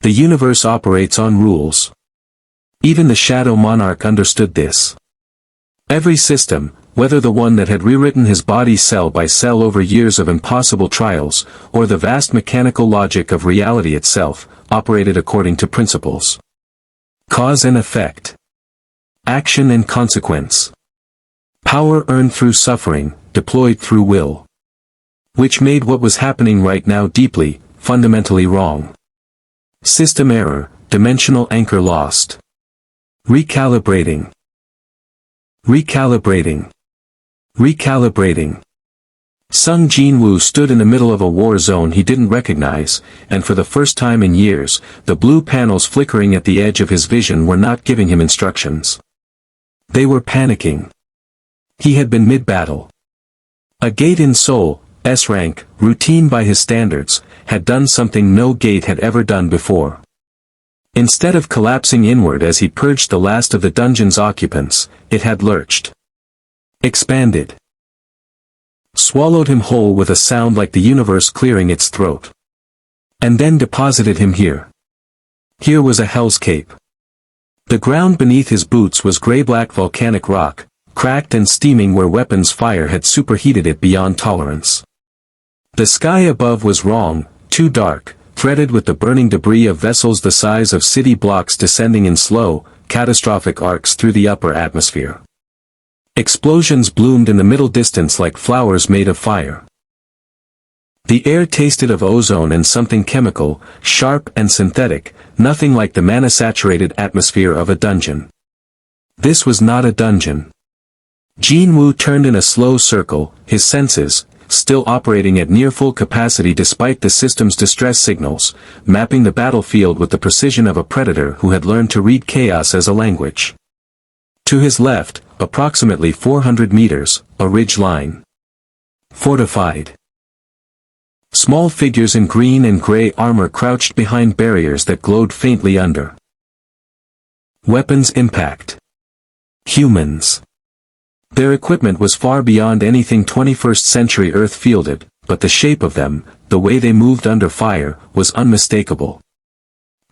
The universe operates on rules. Even the Shadow Monarch understood this. Every system, whether the one that had rewritten his body cell by cell over years of impossible trials, or the vast mechanical logic of reality itself, operated according to principles. Cause and effect. Action and consequence. Power earned through suffering, deployed through will. Which made what was happening right now deeply, fundamentally wrong. System error, dimensional anchor lost. Recalibrating. Recalibrating. Recalibrating. Sung Jin-Woo stood in the middle of a war zone he didn't recognize, and for the first time in years, the blue panels flickering at the edge of his vision were not giving him instructions. They were panicking. He had been mid-battle. A gate in Seoul, S-rank, routine by his standards, had done something no gate had ever done before. Instead of collapsing inward as he purged the last of the dungeon's occupants, it had lurched. Expanded. Swallowed him whole with a sound like the universe clearing its throat. And then deposited him here. Here was a hell's cape. The ground beneath his boots was gray-black volcanic rock, cracked and steaming where weapons fire had superheated it beyond tolerance. The sky above was wrong, too dark, threaded with the burning debris of vessels the size of city blocks descending in slow, catastrophic arcs through the upper atmosphere. Explosions bloomed in the middle distance like flowers made of fire. The air tasted of ozone and something chemical, sharp and synthetic, nothing like the mana-saturated atmosphere of a dungeon. This was not a dungeon. Jin Woo turned in a slow circle, his senses, still operating at near full capacity despite the system's distress signals, mapping the battlefield with the precision of a predator who had learned to read chaos as a language. To his left, approximately 400 meters, a ridge line. Fortified. Small figures in green and gray armor crouched behind barriers that glowed faintly under. Weapons impact. Humans. Their equipment was far beyond anything 21st century Earth fielded, but the shape of them, the way they moved under fire, was unmistakable.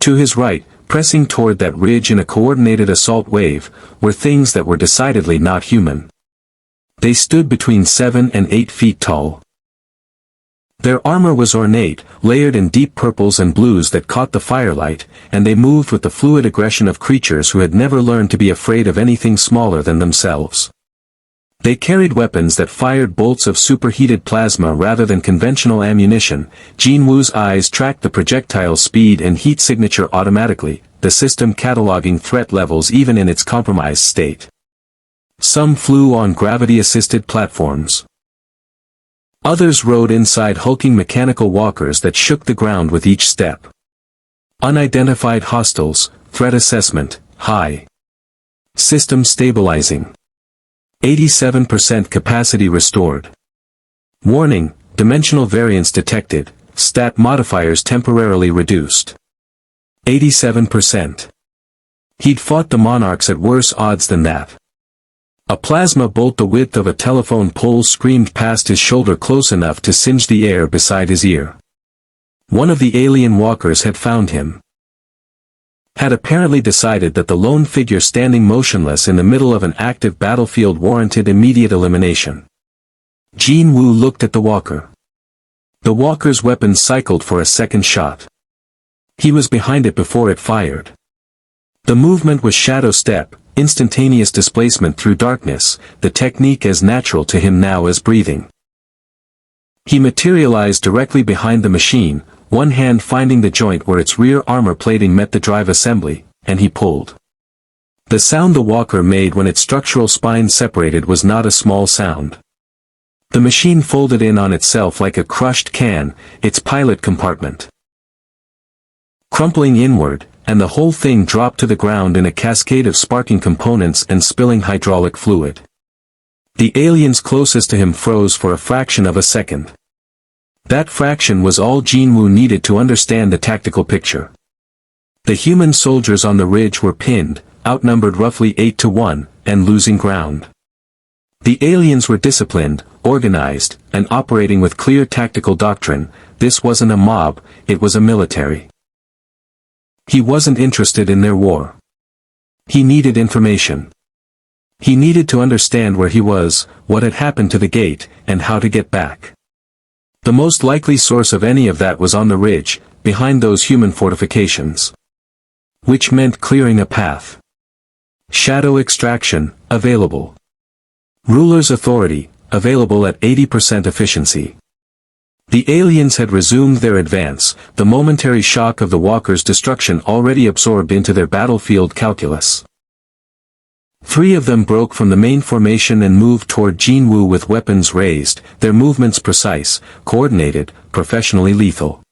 To his right, pressing toward that ridge in a coordinated assault wave, were things that were decidedly not human. They stood between 7 and 8 feet tall. Their armor was ornate, layered in deep purples and blues that caught the firelight, and they moved with the fluid aggression of creatures who had never learned to be afraid of anything smaller than themselves. They carried weapons that fired bolts of superheated plasma rather than conventional ammunition. Jin Woo's eyes tracked the projectile's speed and heat signature automatically, the system cataloging threat levels even in its compromised state. Some flew on gravity-assisted platforms. Others rode inside hulking mechanical walkers that shook the ground with each step. Unidentified hostiles, threat assessment, high. System stabilizing. 87% capacity restored. Warning, dimensional variance detected, stat modifiers temporarily reduced. 87%. He'd fought the monarchs at worse odds than that. A plasma bolt the width of a telephone pole screamed past his shoulder close enough to singe the air beside his ear. One of the alien walkers had found him. Had apparently decided that the lone figure standing motionless in the middle of an active battlefield warranted immediate elimination. Jin Woo looked at the walker. The walker's weapon cycled for a second shot. He was behind it before it fired. The movement was shadow step, instantaneous displacement through darkness, the technique as natural to him now as breathing. He materialized directly behind the machine, one hand finding the joint where its rear armor plating met the drive assembly, and he pulled. The sound the walker made when its structural spine separated was not a small sound. The machine folded in on itself like a crushed can, its pilot compartment crumpling inward, and the whole thing dropped to the ground in a cascade of sparking components and spilling hydraulic fluid. The aliens closest to him froze for a fraction of a second. That fraction was all Jin Woo needed to understand the tactical picture. The human soldiers on the ridge were pinned, outnumbered roughly 8-1, and losing ground. The aliens were disciplined, organized, and operating with clear tactical doctrine. This wasn't a mob, it was a military. He wasn't interested in their war. He needed information. He needed to understand where he was, what had happened to the gate, and how to get back. The most likely source of any of that was on the ridge, behind those human fortifications. Which meant clearing a path. Shadow extraction, available. Ruler's authority, available at 80% efficiency. The aliens had resumed their advance, the momentary shock of the walkers' destruction already absorbed into their battlefield calculus. 3 of them broke from the main formation and moved toward Jin Woo with weapons raised, their movements precise, coordinated, professionally lethal.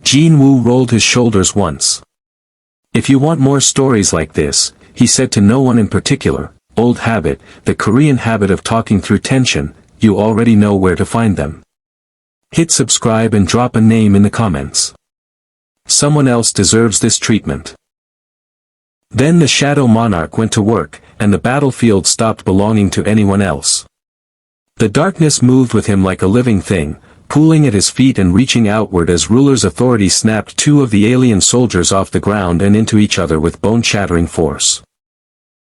Jin Woo rolled his shoulders once. If you want more stories like this, he said to no one in particular, old habit, the Korean habit of talking through tension, you already know where to find them. Hit subscribe and drop a name in the comments. Someone else deserves this treatment. Then the Shadow Monarch went to work, and the battlefield stopped belonging to anyone else. The darkness moved with him like a living thing, pooling at his feet and reaching outward as Ruler's authority snapped 2 of the alien soldiers off the ground and into each other with bone-shattering force.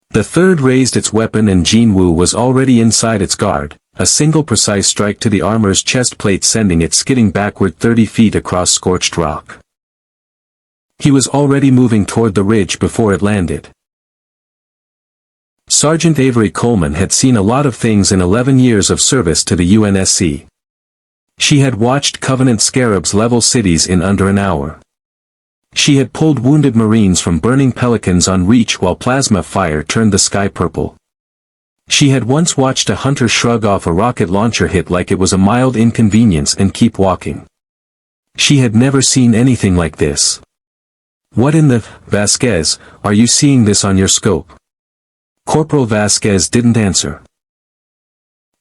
The third raised its weapon and Jin Woo was already inside its guard, a single precise strike to the armor's chest plate sending it skidding backward 30 feet across scorched rock. He was already moving toward the ridge before it landed. Sergeant Avery Coleman had seen a lot of things in 11 years of service to the UNSC. She had watched Covenant scarabs level cities in under an hour. She had pulled wounded Marines from burning Pelicans on Reach while plasma fire turned the sky purple. She had once watched a hunter shrug off a rocket launcher hit like it was a mild inconvenience and keep walking. She had never seen anything like this. What in the, Vasquez, are you seeing this on your scope? Corporal Vasquez didn't answer.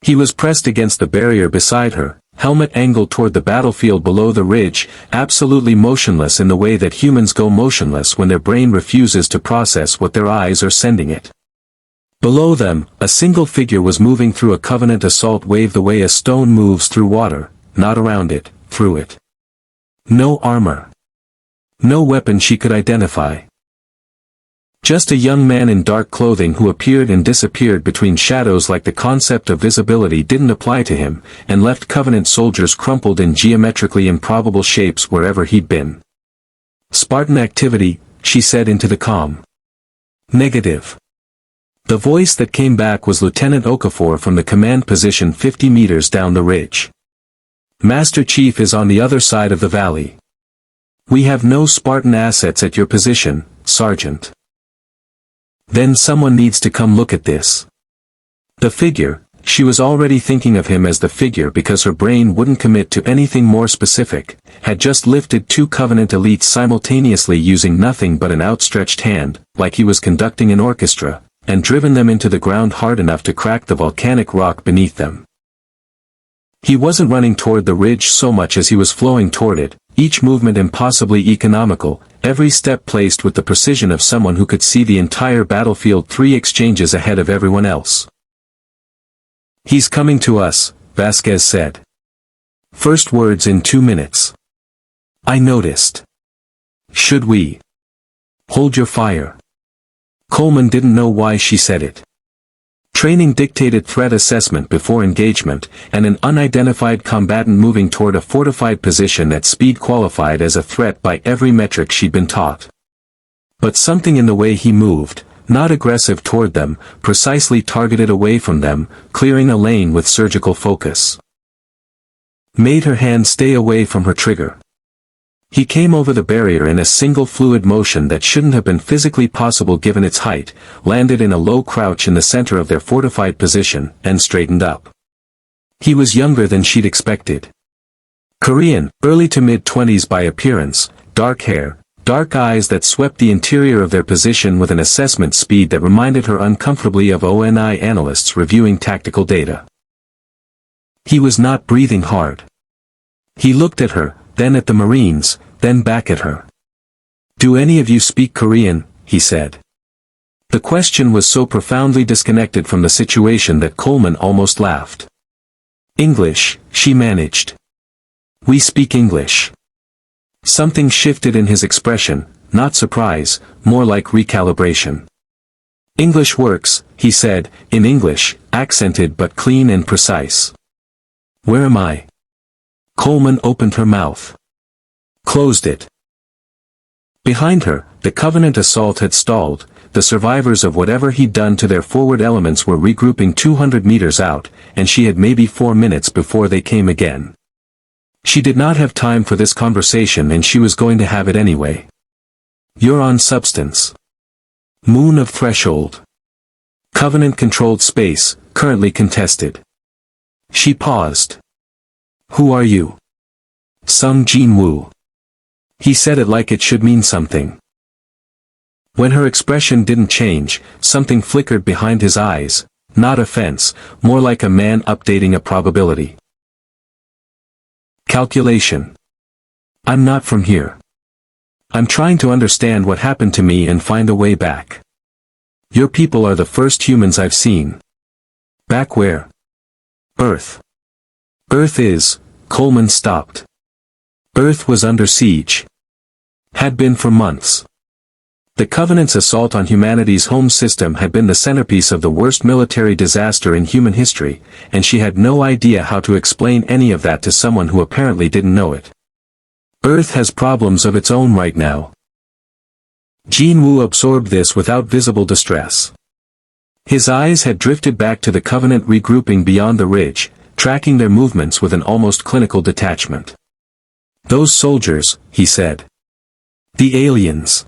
He was pressed against the barrier beside her, helmet angled toward the battlefield below the ridge, absolutely motionless in the way that humans go motionless when their brain refuses to process what their eyes are sending it. Below them, a single figure was moving through a Covenant assault wave the way a stone moves through water, not around it, through it. No armor. No weapon she could identify. Just a young man in dark clothing who appeared and disappeared between shadows like the concept of visibility didn't apply to him, and left Covenant soldiers crumpled in geometrically improbable shapes wherever he'd been. Spartan activity, she said into the comm. Negative. The voice that came back was Lieutenant Okafor from the command position 50 meters down the ridge. Master Chief is on the other side of the valley. We have no Spartan assets at your position, Sergeant. Then someone needs to come look at this. The figure, she was already thinking of him as the figure because her brain wouldn't commit to anything more specific, had just lifted 2 Covenant elites simultaneously using nothing but an outstretched hand, like he was conducting an orchestra, and driven them into the ground hard enough to crack the volcanic rock beneath them. He wasn't running toward the ridge so much as he was flowing toward it, each movement impossibly economical, every step placed with the precision of someone who could see the entire battlefield 3 exchanges ahead of everyone else. He's coming to us, Vasquez said. First words in 2 minutes. I noticed. Should we? Hold your fire. Coleman didn't know why she said it. Training dictated threat assessment before engagement, and an unidentified combatant moving toward a fortified position at speed qualified as a threat by every metric she'd been taught. But something in the way he moved, not aggressive toward them, precisely targeted away from them, clearing a lane with surgical focus, made her hand stay away from her trigger. He came over the barrier in a single fluid motion that shouldn't have been physically possible given its height, landed in a low crouch in the center of their fortified position, and straightened up. He was younger than she'd expected. Korean, early to mid-20s by appearance, dark hair, dark eyes that swept the interior of their position with an assessment speed that reminded her uncomfortably of ONI analysts reviewing tactical data. He was not breathing hard. He looked at her, then at the Marines, then back at her. Do any of you speak Korean? He said. The question was so profoundly disconnected from the situation that Coleman almost laughed. English, she managed. We speak English. Something shifted in his expression, not surprise, more like recalibration. English works, he said, in English, accented but clean and precise. Where am I? Coleman opened her mouth. Closed it. Behind her, the Covenant assault had stalled. The survivors of whatever he'd done to their forward elements were regrouping 200 meters out, and she had maybe 4 minutes before they came again. She did not have time for this conversation, and she was going to have it anyway. You're on substance. Moon of Threshold. Covenant-controlled space, currently contested. She paused. Who are you? Sung Jin-Woo. He said it like it should mean something. When her expression didn't change, something flickered behind his eyes, not offense, more like a man updating a probability. Calculation. I'm not from here. I'm trying to understand what happened to me and find a way back. Your people are the first humans I've seen. Back where? Earth. Earth is, Coleman stopped. Earth was under siege. Had been for months. The Covenant's assault on humanity's home system had been the centerpiece of the worst military disaster in human history, and she had no idea how to explain any of that to someone who apparently didn't know it. Earth has problems of its own right now. Jin Woo absorbed this without visible distress. His eyes had drifted back to the Covenant regrouping beyond the ridge, tracking their movements with an almost clinical detachment. Those soldiers, he said. The aliens.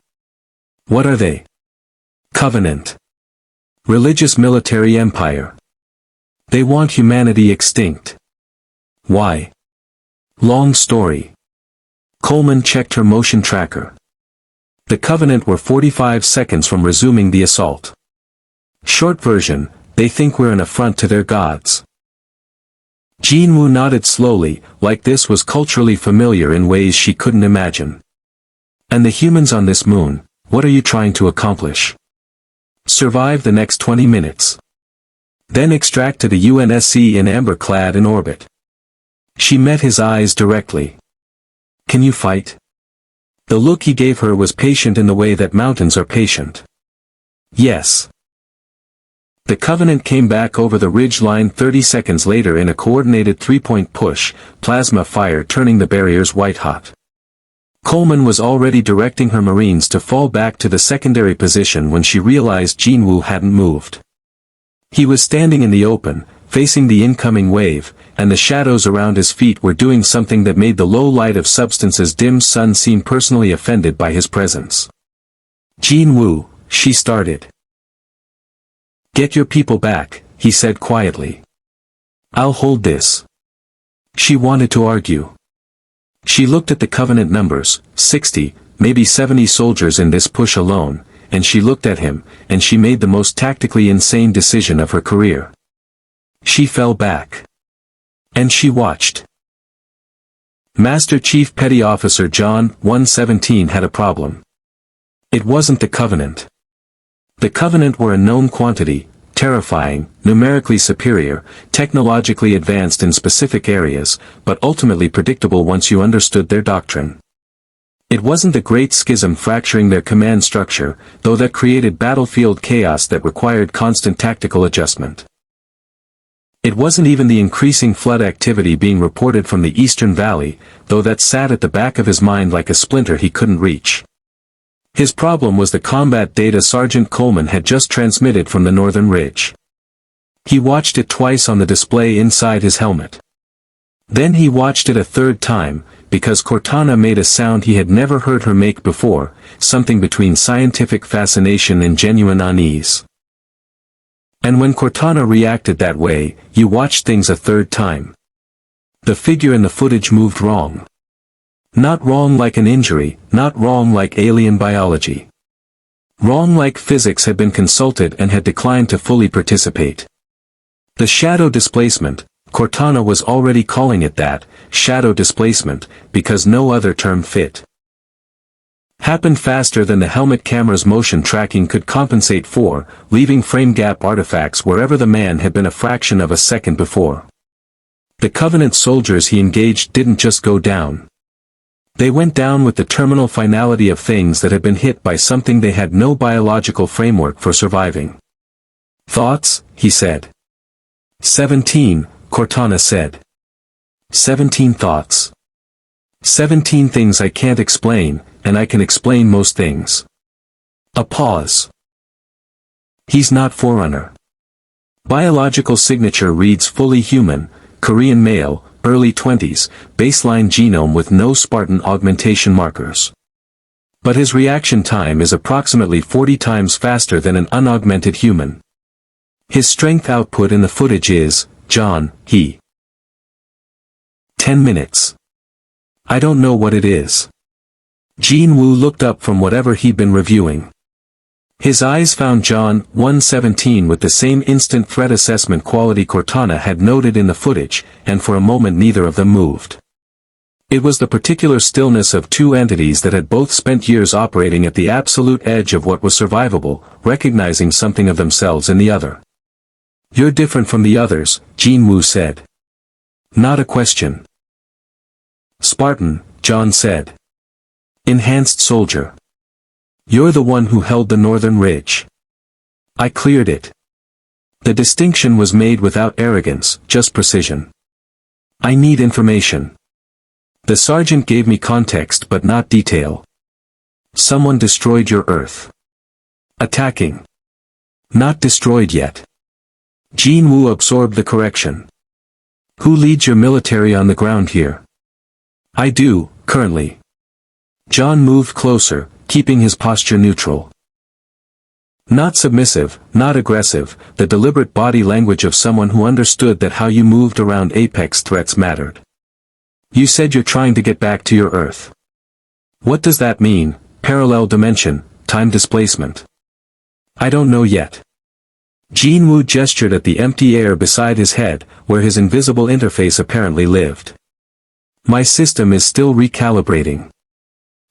What are they? Covenant. Religious military empire. They want humanity extinct. Why? Long story. Coleman checked her motion tracker. The Covenant were 45 seconds from resuming the assault. Short version, they think we're an affront to their gods. Jin Woo nodded slowly, like this was culturally familiar in ways she couldn't imagine. And the humans on this moon, what are you trying to accomplish? Survive the next 20 minutes. Then extract to the UNSC in amber-clad in orbit. She met his eyes directly. Can you fight? The look he gave her was patient in the way that mountains are patient. Yes. The Covenant came back over the ridge line 30 seconds later in a coordinated 3-point push, plasma fire turning the barriers white-hot. Coleman was already directing her Marines to fall back to the secondary position when she realized Jin Woo hadn't moved. He was standing in the open, facing the incoming wave, and the shadows around his feet were doing something that made the low light of Substance's dim sun seem personally offended by his presence. Jin Woo, she started. Get your people back, he said quietly. I'll hold this. She wanted to argue. She looked at the Covenant numbers, 60, maybe 70 soldiers in this push alone, and she looked at him, and she made the most tactically insane decision of her career. She fell back. And she watched. Master Chief Petty Officer John 117 had a problem. It wasn't the Covenant. The Covenant were a known quantity, terrifying, numerically superior, technologically advanced in specific areas, but ultimately predictable once you understood their doctrine. It wasn't the Great Schism fracturing their command structure, though that created battlefield chaos that required constant tactical adjustment. It wasn't even the increasing flood activity being reported from the Eastern Valley, though that sat at the back of his mind like a splinter he couldn't reach. His problem was the combat data Sergeant Coleman had just transmitted from the Northern Ridge. He watched it twice on the display inside his helmet. Then he watched it a third time, because Cortana made a sound he had never heard her make before, something between scientific fascination and genuine unease. And when Cortana reacted that way, you watched things a third time. The figure in the footage moved wrong. Not wrong like an injury, not wrong like alien biology. Wrong like physics had been consulted and had declined to fully participate. The shadow displacement, Cortana was already calling it that, shadow displacement, because no other term fit. Happened faster than the helmet camera's motion tracking could compensate for, leaving frame gap artifacts wherever the man had been a fraction of a second before. The Covenant soldiers he engaged didn't just go down. They went down with the terminal finality of things that had been hit by something they had no biological framework for surviving. "Thoughts?" he said. 17, Cortana said. 17 thoughts. 17 things I can't explain, and I can explain most things. A pause. He's not Forerunner. Biological signature reads fully human, Korean male, early 20s, baseline genome with no Spartan augmentation markers. But his reaction time is approximately 40 times faster than an unaugmented human. His strength output in the footage is, John, he. 10 minutes. I don't know what it is. Jin Woo looked up from whatever he'd been reviewing. His eyes found John 117 with the same instant threat assessment quality Cortana had noted in the footage, and for a moment neither of them moved. It was the particular stillness of two entities that had both spent years operating at the absolute edge of what was survivable, recognizing something of themselves in the other. "You're different from the others," Jin Woo said. "Not a question." "Spartan," John said. "Enhanced soldier. You're the one who held the northern ridge. I cleared it." The distinction was made without arrogance, just precision. "I need information." The sergeant gave me context but not detail. "Someone destroyed your Earth." "Attacking." "Not destroyed yet." Jin Woo absorbed the correction. "Who leads your military on the ground here?" "I do, currently." John moved closer, keeping his posture neutral. Not submissive, not aggressive, the deliberate body language of someone who understood that how you moved around apex threats mattered. "You said you're trying to get back to your Earth. What does that mean, parallel dimension, time displacement?" "I don't know yet." Jin Woo gestured at the empty air beside his head, where his invisible interface apparently lived. "My system is still recalibrating.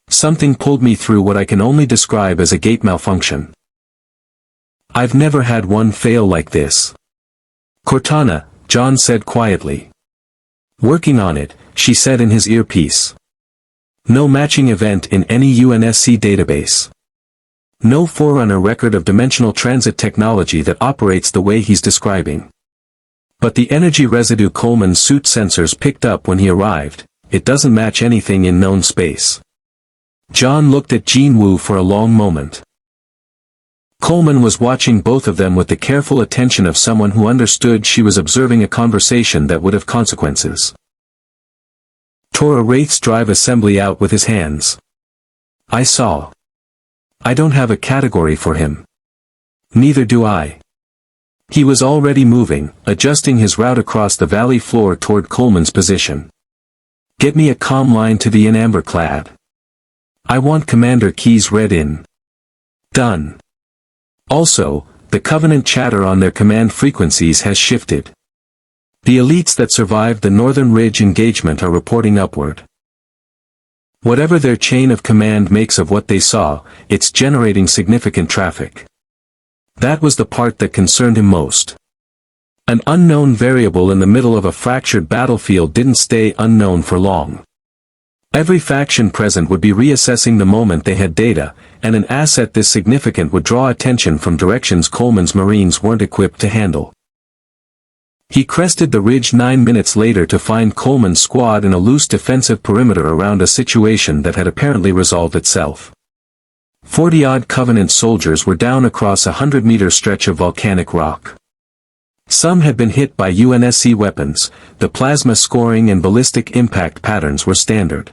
Something pulled me through what I can only describe as a gate malfunction. I've never had one fail like this." "Cortana," John said quietly. "Working on it," she said in his earpiece. "No matching event in any UNSC database. No Forerunner record of dimensional transit technology that operates the way he's describing. But the energy residue Coleman's suit sensors picked up when he arrived, it doesn't match anything in known space." John looked at Jin Woo for a long moment. Coleman was watching both of them with the careful attention of someone who understood she was observing a conversation that would have consequences. "Tore a Wraith's drive assembly out with his hands. I saw. I don't have a category for him. Neither do I." He was already moving, adjusting his route across the valley floor toward Coleman's position. "Get me a comm line to the Amberclad. I want Commander Keyes read in." "Done." Also, the Covenant chatter on their command frequencies has shifted. The elites that survived the Northern Ridge engagement are reporting upward. Whatever their chain of command makes of what they saw, it's generating significant traffic. That was the part that concerned him most. An unknown variable in the middle of a fractured battlefield didn't stay unknown for long. Every faction present would be reassessing the moment they had data, and an asset this significant would draw attention from directions Coleman's Marines weren't equipped to handle. He crested the ridge 9 minutes later to find Coleman's squad in a loose defensive perimeter around a situation that had apparently resolved itself. 40-odd Covenant soldiers were down across a 100-meter stretch of volcanic rock. Some had been hit by UNSC weapons, the plasma scoring and ballistic impact patterns were standard.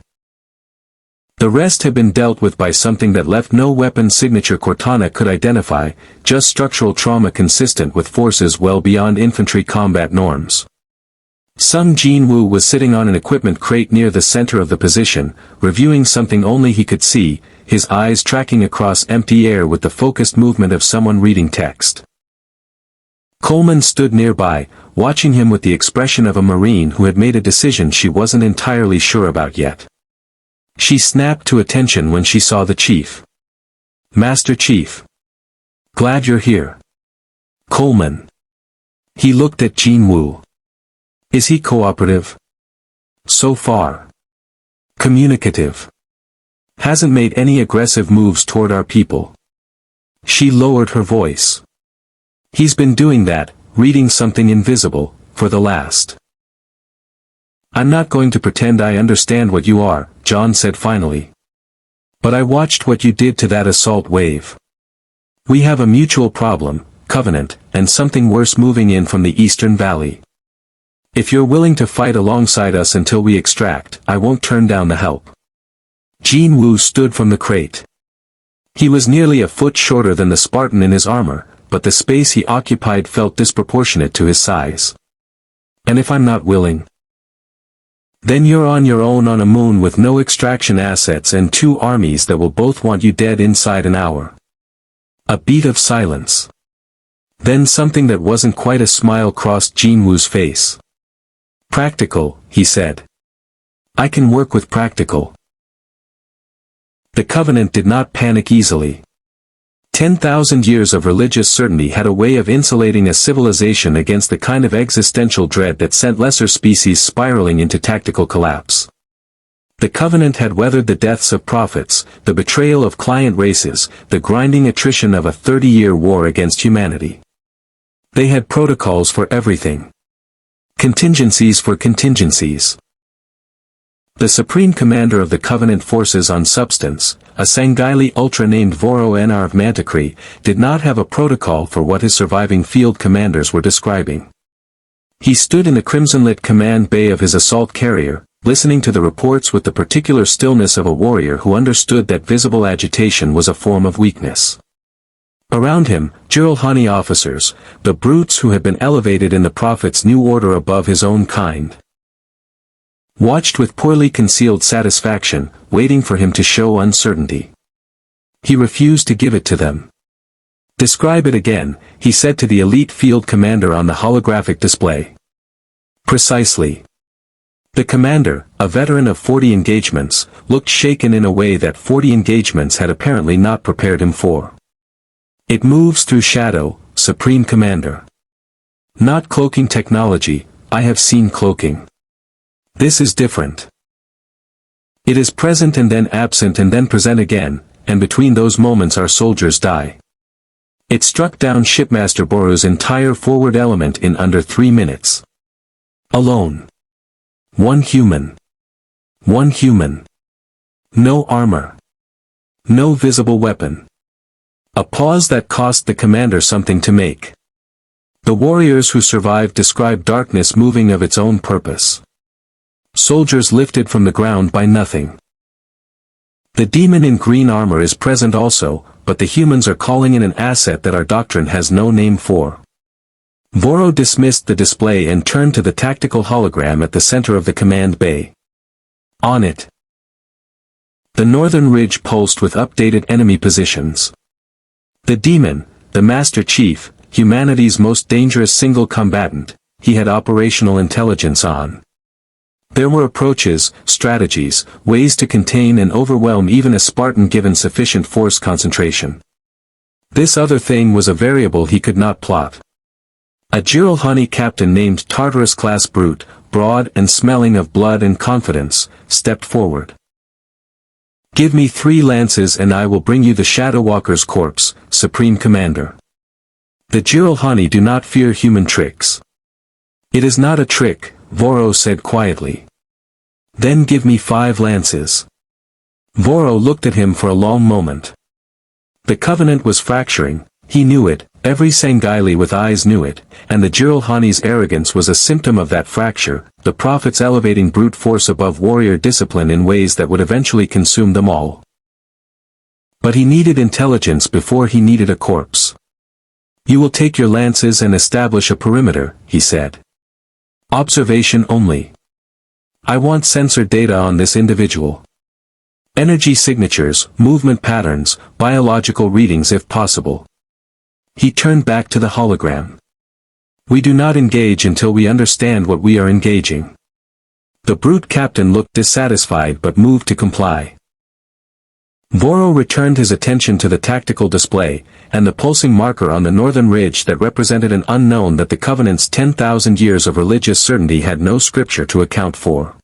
The rest had been dealt with by something that left no weapon signature Cortana could identify, just structural trauma consistent with forces well beyond infantry combat norms. Sung Jin-Woo was sitting on an equipment crate near the center of the position, reviewing something only he could see, his eyes tracking across empty air with the focused movement of someone reading text. Coleman stood nearby, watching him with the expression of a Marine who had made a decision she wasn't entirely sure about yet. She snapped to attention when she saw the chief. "Master Chief. Glad you're here." "Coleman." He looked at Jin Woo. "Is he cooperative?" "So far." Communicative. Hasn't made any aggressive moves toward our people. She lowered her voice. He's been doing that, reading something invisible, for the last. I'm not going to pretend I understand what you are, John said finally. But I watched what you did to that assault wave. We have a mutual problem, Covenant, and something worse moving in from the Eastern Valley. If you're willing to fight alongside us until we extract, I won't turn down the help. Jin Woo stood from the crate. He was nearly a foot shorter than the Spartan in his armor, but the space he occupied felt disproportionate to his size. And if I'm not willing? Then you're on your own on a moon with no extraction assets and two armies that will both want you dead inside an hour. A beat of silence. Then something that wasn't quite a smile crossed Jin Woo's face. Practical, he said. I can work with practical. The Covenant did not panic easily. 10,000 years of religious certainty had a way of insulating a civilization against the kind of existential dread that sent lesser species spiraling into tactical collapse. The Covenant had weathered the deaths of prophets, the betrayal of client races, the grinding attrition of a 30-year war against humanity. They had protocols for everything. Contingencies for contingencies. The Supreme Commander of the Covenant forces on Substance, a Sanghaili Ultra named Voro Nr of Manticree, did not have a protocol for what his surviving field commanders were describing. He stood in the crimson-lit command bay of his assault carrier, listening to the reports with the particular stillness of a warrior who understood that visible agitation was a form of weakness. Around him, Jiralhani officers, the brutes who had been elevated in the Prophet's new order above his own kind, watched with poorly concealed satisfaction, waiting for him to show uncertainty. He refused to give it to them. Describe it again, he said to the elite field commander on the holographic display. Precisely. The commander, a veteran of 40 engagements, looked shaken in a way that 40 engagements had apparently not prepared him for. It moves through shadow, Supreme Commander. Not cloaking technology, I have seen cloaking. This is different. It is present and then absent and then present again, and between those moments our soldiers die. It struck down Shipmaster Boru's entire forward element in under 3 minutes. Alone. One human. One human. No armor. No visible weapon. A pause that cost the commander something to make. The warriors who survived described darkness moving of its own purpose. Soldiers lifted from the ground by nothing. The demon in green armor is present also, but the humans are calling in an asset that our doctrine has no name for. Voro dismissed the display and turned to the tactical hologram at the center of the command bay. On it, the northern ridge pulsed with updated enemy positions. The demon, the Master Chief, humanity's most dangerous single combatant, he had operational intelligence on. There were approaches, strategies, ways to contain and overwhelm even a Spartan given sufficient force concentration. This other thing was a variable he could not plot. A Jiralhani captain named Tartarus-class brute, broad and smelling of blood and confidence, stepped forward. Give me 3 lances and I will bring you the Shadow Walker's corpse, Supreme Commander. The Jiralhani do not fear human tricks. It is not a trick, Voro said quietly. Then give me 5 lances. Voro looked at him for a long moment. The Covenant was fracturing, he knew it, every Sanghaili with eyes knew it, and the Jiralhani's arrogance was a symptom of that fracture, the Prophet's elevating brute force above warrior discipline in ways that would eventually consume them all. But he needed intelligence before he needed a corpse. You will take your lances and establish a perimeter, he said. Observation only. I want sensor data on this individual. Energy signatures, movement patterns, biological readings if possible. He turned back to the hologram. We do not engage until we understand what we are engaging. The brute captain looked dissatisfied but moved to comply. Voro returned his attention to the tactical display, and the pulsing marker on the northern ridge that represented an unknown that the Covenant's 10,000 years of religious certainty had no scripture to account for.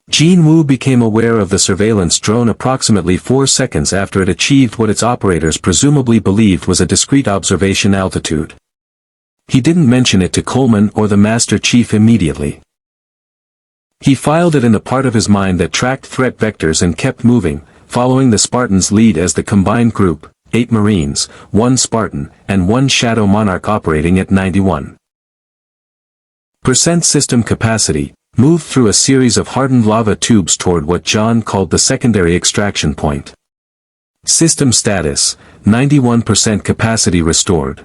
Jin Woo became aware of the surveillance drone approximately 4 seconds after it achieved what its operators presumably believed was a discrete observation altitude. He didn't mention it to Coleman or the Master Chief immediately. He filed it in the part of his mind that tracked threat vectors and kept moving, following the Spartans' lead as the combined group, 8 Marines, 1 Spartan, and 1 Shadow Monarch operating at 91% system capacity, moved through a series of hardened lava tubes toward what John called the secondary extraction point. System status, 91% capacity restored.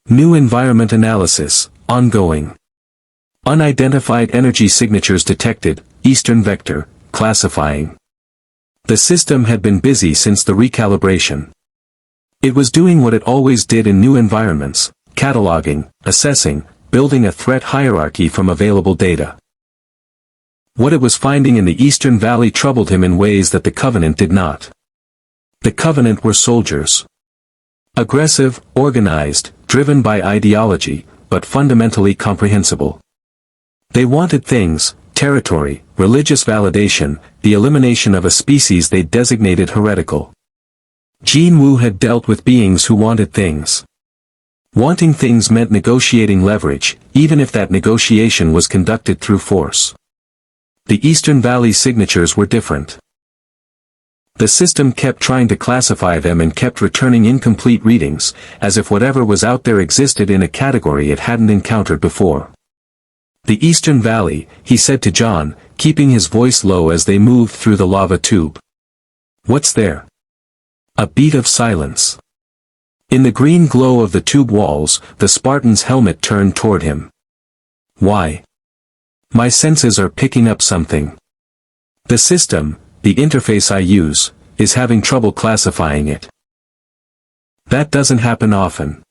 New environment analysis, ongoing. Unidentified energy signatures detected, Eastern Vector, classifying. The system had been busy since the recalibration. It was doing what it always did in new environments, cataloging, assessing, building a threat hierarchy from available data. What it was finding in the Eastern Valley troubled him in ways that the Covenant did not. The Covenant were soldiers. Aggressive, organized, driven by ideology, but fundamentally comprehensible. They wanted things, territory, religious validation, the elimination of a species they designated heretical. Jin Woo had dealt with beings who wanted things. Wanting things meant negotiating leverage, even if that negotiation was conducted through force. The Eastern Valley signatures were different. The system kept trying to classify them and kept returning incomplete readings, as if whatever was out there existed in a category it hadn't encountered before. The Eastern Valley, he said to John, keeping his voice low as they moved through the lava tube. What's there? A beat of silence. In the green glow of the tube walls, the Spartan's helmet turned toward him. Why? My senses are picking up something. The system, the interface I use, is having trouble classifying it. That doesn't happen often.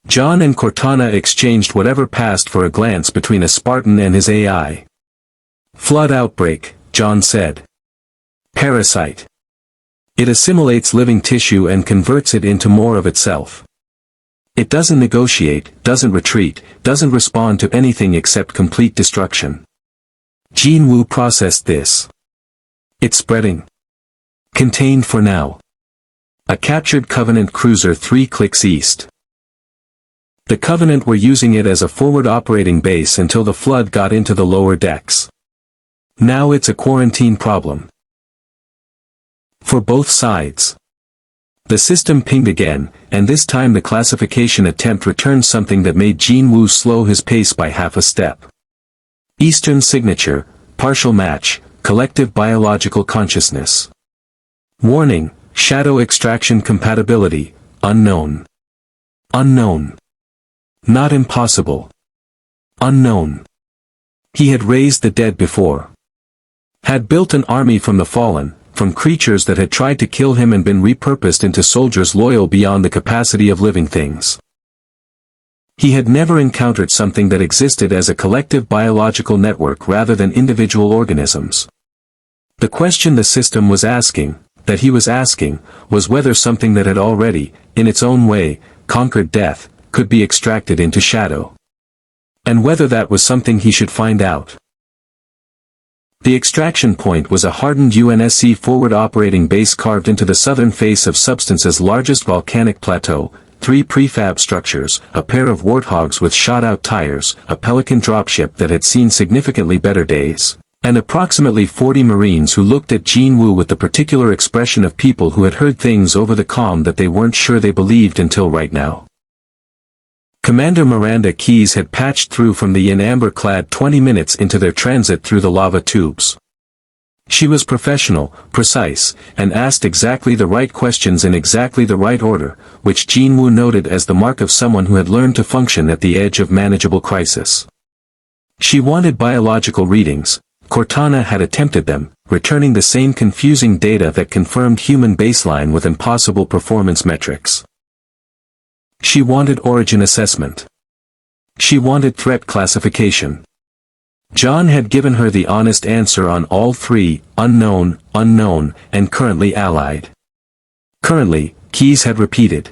John and Cortana exchanged whatever passed for a glance between a Spartan and his AI. Flood outbreak, John said. Parasite. It assimilates living tissue and converts it into more of itself. It doesn't negotiate, doesn't retreat, doesn't respond to anything except complete destruction. Jin Woo processed this. It's spreading. Contained for now. A captured Covenant cruiser 3 clicks east. The Covenant were using it as a forward operating base until the flood got into the lower decks. Now it's a quarantine problem. For both sides. The system pinged again, and this time the classification attempt returned something that made Jin Woo slow his pace by half a step. Eastern signature, partial match, collective biological consciousness. Warning, shadow extraction compatibility, unknown. Unknown. Not impossible. Unknown. He had raised the dead before. Had built an army from the fallen, from creatures that had tried to kill him and been repurposed into soldiers loyal beyond the capacity of living things. He had never encountered something that existed as a collective biological network rather than individual organisms. The question the system was asking, that he was asking, was whether something that had already, in its own way, conquered death, could be extracted into shadow. And whether that was something he should find out. The extraction point was a hardened UNSC forward operating base carved into the southern face of Substance's largest volcanic plateau, 3 prefab structures, a pair of warthogs with shot-out tires, a Pelican dropship that had seen significantly better days, and approximately 40 Marines who looked at Jin Woo with the particular expression of people who had heard things over the comm that they weren't sure they believed until right now. Commander Miranda Keyes had patched through from the in amber-clad 20 minutes into their transit through the lava tubes. She was professional, precise, and asked exactly the right questions in exactly the right order, which Jin Woo noted as the mark of someone who had learned to function at the edge of manageable crisis. She wanted biological readings. Cortana had attempted them, returning the same confusing data that confirmed human baseline with impossible performance metrics. She wanted origin assessment. She wanted threat classification. John had given her the honest answer on all 3, unknown, unknown, and currently allied. Currently, Keyes had repeated.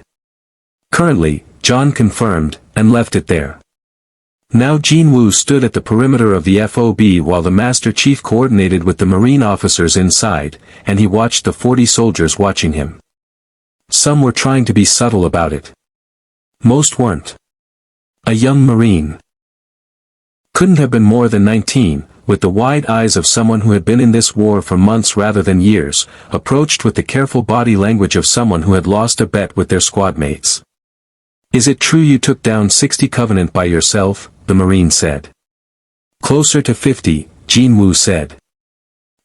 Currently, John confirmed, and left it there. Now Jin Woo stood at the perimeter of the FOB while the Master Chief coordinated with the Marine officers inside, and he watched the 40 soldiers watching him. Some were trying to be subtle about it. Most weren't. A young Marine. Couldn't have been more than 19, with the wide eyes of someone who had been in this war for months rather than years, approached with the careful body language of someone who had lost a bet with their squad mates. "Is it true you took down 60 Covenant by yourself?" the Marine said. "Closer to 50, Jin Woo said.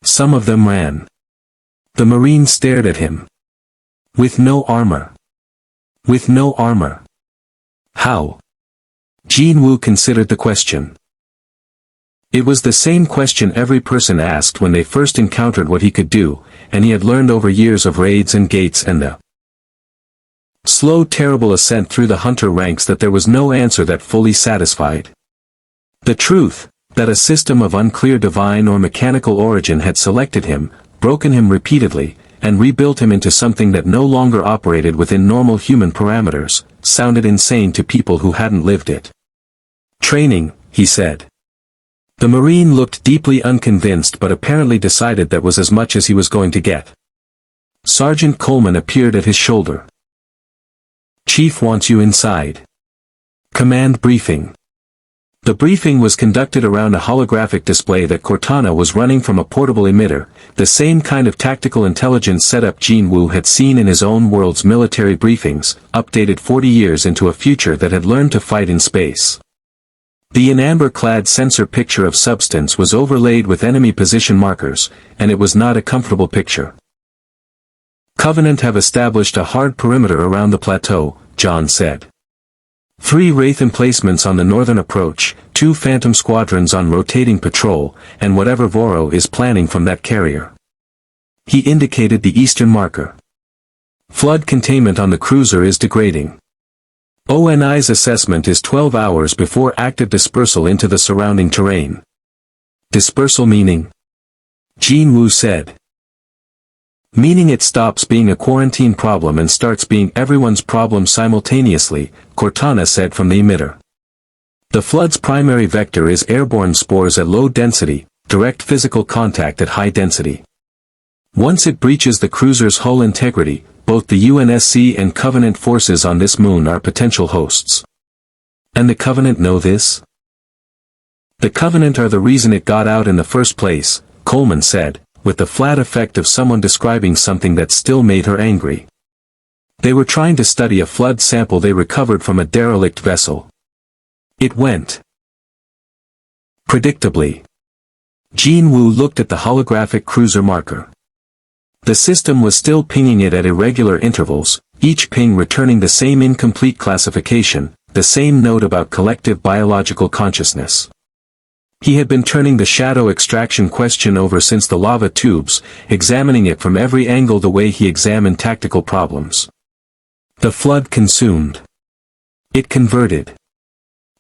"Some of them ran." The Marine stared at him. "With no armor." "With no armor. How?" Jin Woo considered the question. It was the same question every person asked when they first encountered what he could do, and he had learned over years of raids and gates and the slow terrible ascent through the hunter ranks that there was no answer that fully satisfied. The truth, that a system of unclear divine or mechanical origin had selected him, broken him repeatedly, and rebuilt him into something that no longer operated within normal human parameters, sounded insane to people who hadn't lived it. "Training," he said. The Marine looked deeply unconvinced but apparently decided that was as much as he was going to get. Sergeant Coleman appeared at his shoulder. "Chief wants you inside. Command briefing." The briefing was conducted around a holographic display that Cortana was running from a portable emitter, the same kind of tactical intelligence setup Jin Woo had seen in his own world's military briefings, updated 40 years into a future that had learned to fight in space. The in amber-clad sensor picture of substance was overlaid with enemy position markers, and it was not a comfortable picture. "Covenant have established a hard perimeter around the plateau," John said. 3 Wraith emplacements on the northern approach, 2 Phantom squadrons on rotating patrol, and whatever Voro is planning from that carrier. He indicated the eastern marker. "Flood containment on the cruiser is degrading. ONI's assessment is 12 hours before active dispersal into the surrounding terrain." "Dispersal meaning?" Jin Woo said. "Meaning it stops being a quarantine problem and starts being everyone's problem simultaneously," Cortana said from the emitter. "The flood's primary vector is airborne spores at low density, direct physical contact at high density. Once it breaches the cruiser's hull integrity, both the UNSC and Covenant forces on this moon are potential hosts." "And the Covenant know this?" "The Covenant are the reason it got out in the first place," Coleman said, with the flat effect of someone describing something that still made her angry. "They were trying to study a flood sample they recovered from a derelict vessel. It went." Predictably. Jin Woo looked at the holographic cruiser marker. The system was still pinging it at irregular intervals, each ping returning the same incomplete classification, the same note about collective biological consciousness. He had been turning the shadow extraction question over since the lava tubes, examining it from every angle the way he examined tactical problems. The flood consumed. It converted.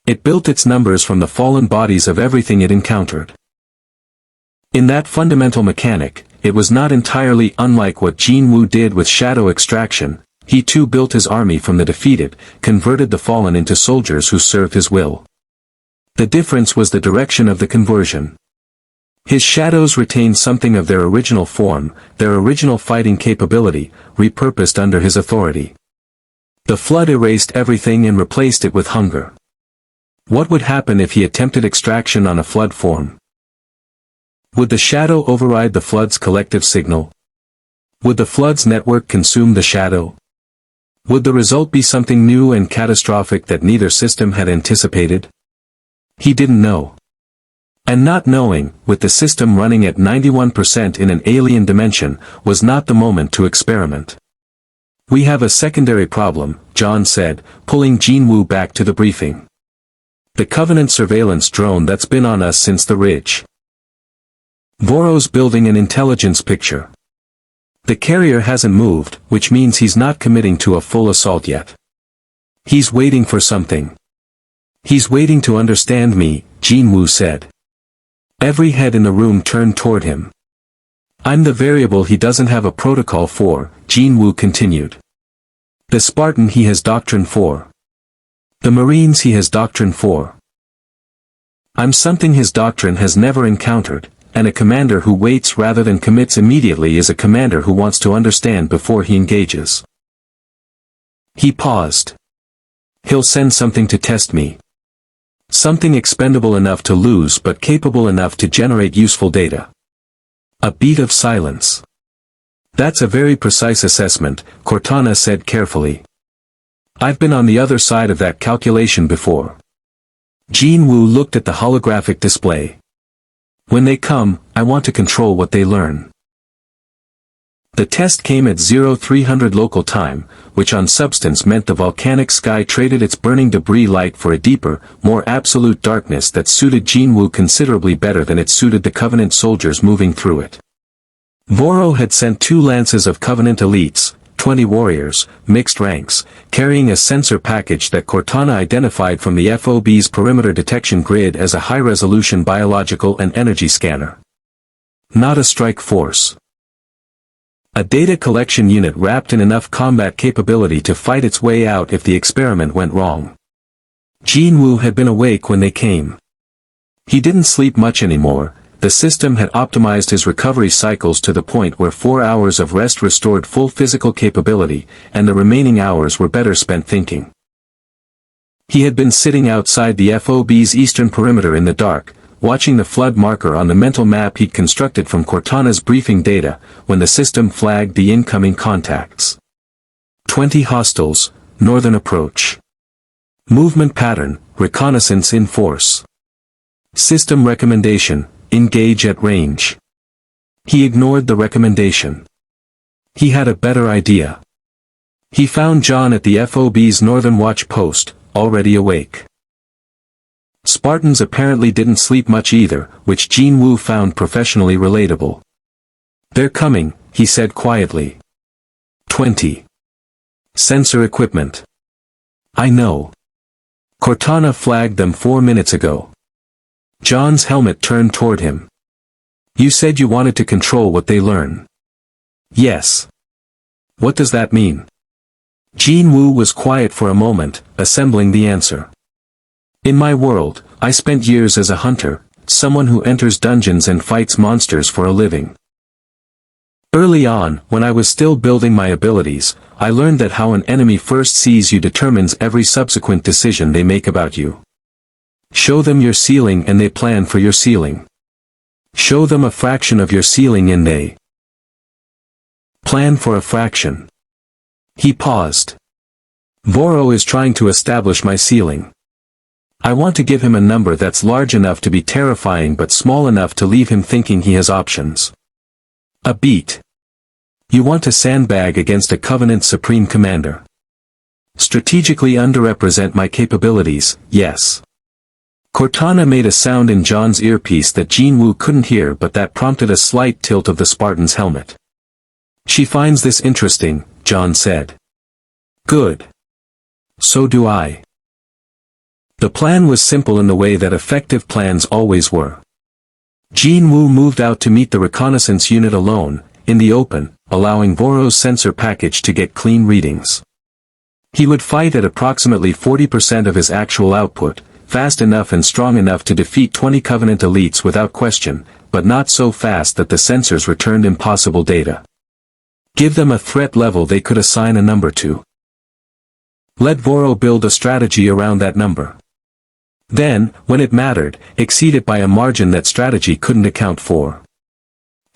It built its numbers from the fallen bodies of everything it encountered. In that fundamental mechanic, it was not entirely unlike what Jin Woo did with shadow extraction. He too built his army from the defeated, converted the fallen into soldiers who served his will. The difference was the direction of the conversion. His shadows retained something of their original form, their original fighting capability, repurposed under his authority. The flood erased everything and replaced it with hunger. What would happen if he attempted extraction on a flood form? Would the shadow override the flood's collective signal? Would the flood's network consume the shadow? Would the result be something new and catastrophic that neither system had anticipated? He didn't know. And not knowing, with the system running at 91% in an alien dimension, was not the moment to experiment. "We have a secondary problem," John said, pulling Jin Woo back to the briefing. "The Covenant surveillance drone that's been on us since the ridge. Voro's building an intelligence picture. The carrier hasn't moved, which means he's not committing to a full assault yet. He's waiting for something. He's waiting to understand me," Jin Woo said. Every head in the room turned toward him. "I'm the variable he doesn't have a protocol for," Jin Woo continued. "The Spartan he has doctrine for. The Marines he has doctrine for. I'm something his doctrine has never encountered, and a commander who waits rather than commits immediately is a commander who wants to understand before he engages. He paused. He'll send something to test me. Something expendable enough to lose but capable enough to generate useful data. A beat of silence. That's a very precise assessment, Cortana said carefully. I've been on the other side of that calculation before. Jin Woo looked at the holographic display. When they come, I want to control what they learn. The test came at 0300 local time, which on substance meant the volcanic sky traded its burning debris light for a deeper, more absolute darkness that suited Jin Woo considerably better than it suited the Covenant soldiers moving through it. Voro had sent 2 lances of Covenant elites, 20 warriors, mixed ranks, carrying a sensor package that Cortana identified from the FOB's perimeter detection grid as a high-resolution biological and energy scanner. Not a strike force. A data collection unit wrapped in enough combat capability to fight its way out if the experiment went wrong. Jin Woo had been awake when they came. He didn't sleep much anymore. The system had optimized his recovery cycles to the point where 4 hours of rest restored full physical capability, and the remaining hours were better spent thinking. He had been sitting outside the FOB's eastern perimeter in the dark, watching the flood marker on the mental map he'd constructed from Cortana's briefing data, when the system flagged the incoming contacts. 20 hostiles, northern approach. Movement pattern, reconnaissance in force. System recommendation, engage at range. He ignored the recommendation. He had a better idea. He found John at the FOB's Northern Watch post, already awake. Spartans apparently didn't sleep much either, which Jin Woo found professionally relatable. They're coming, he said quietly. 20. Sensor equipment. I know. Cortana flagged them 4 minutes ago. John's helmet turned toward him. You said you wanted to control what they learn. Yes. What does that mean? Jin Woo was quiet for a moment, assembling the answer. In my world, I spent years as a hunter, someone who enters dungeons and fights monsters for a living. Early on, when I was still building my abilities, I learned that how an enemy first sees you determines every subsequent decision they make about you. Show them your ceiling and they plan for your ceiling. Show them a fraction of your ceiling and they plan for a fraction. He paused. Voro is trying to establish my ceiling. I want to give him a number that's large enough to be terrifying but small enough to leave him thinking he has options. A beat. You want to sandbag against a Covenant Supreme Commander. Strategically underrepresent my capabilities, yes. Cortana made a sound in John's earpiece that Jin Woo couldn't hear but that prompted a slight tilt of the Spartan's helmet. She finds this interesting, John said. Good. So do I. The plan was simple in the way that effective plans always were. Jin Woo moved out to meet the reconnaissance unit alone, in the open, allowing Voro's sensor package to get clean readings. He would fight at approximately 40% of his actual output, fast enough and strong enough to defeat 20 Covenant elites without question, but not so fast that the sensors returned impossible data. Give them a threat level they could assign a number to. Let Voro build a strategy around that number. Then, when it mattered, exceed it by a margin that strategy couldn't account for.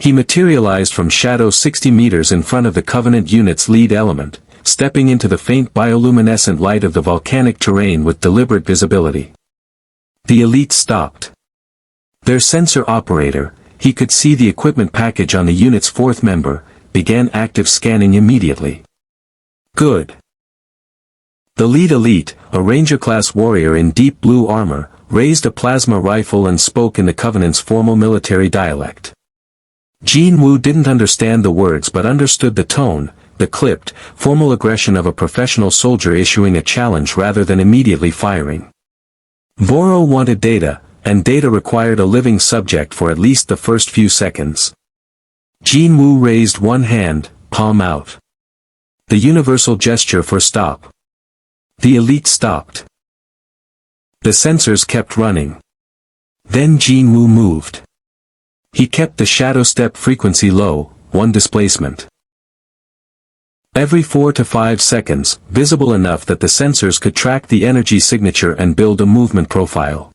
He materialized from shadow 60 meters in front of the Covenant unit's lead element, stepping into the faint bioluminescent light of the volcanic terrain with deliberate visibility. The elite stopped. Their sensor operator, he could see the equipment package on the unit's 4th member, began active scanning immediately. Good. The lead elite, a Ranger-class warrior in deep blue armor, raised a plasma rifle and spoke in the Covenant's formal military dialect. Jin Woo didn't understand the words but understood the tone, the clipped, formal aggression of a professional soldier issuing a challenge rather than immediately firing. Voro wanted data, and data required a living subject for at least the first few seconds. Jin Woo raised one hand, palm out. The universal gesture for stop. The elite stopped. The sensors kept running. Then Jin Woo moved. He kept the shadow step frequency low, 1 displacement. Every 4 to 5 seconds, visible enough that the sensors could track the energy signature and build a movement profile.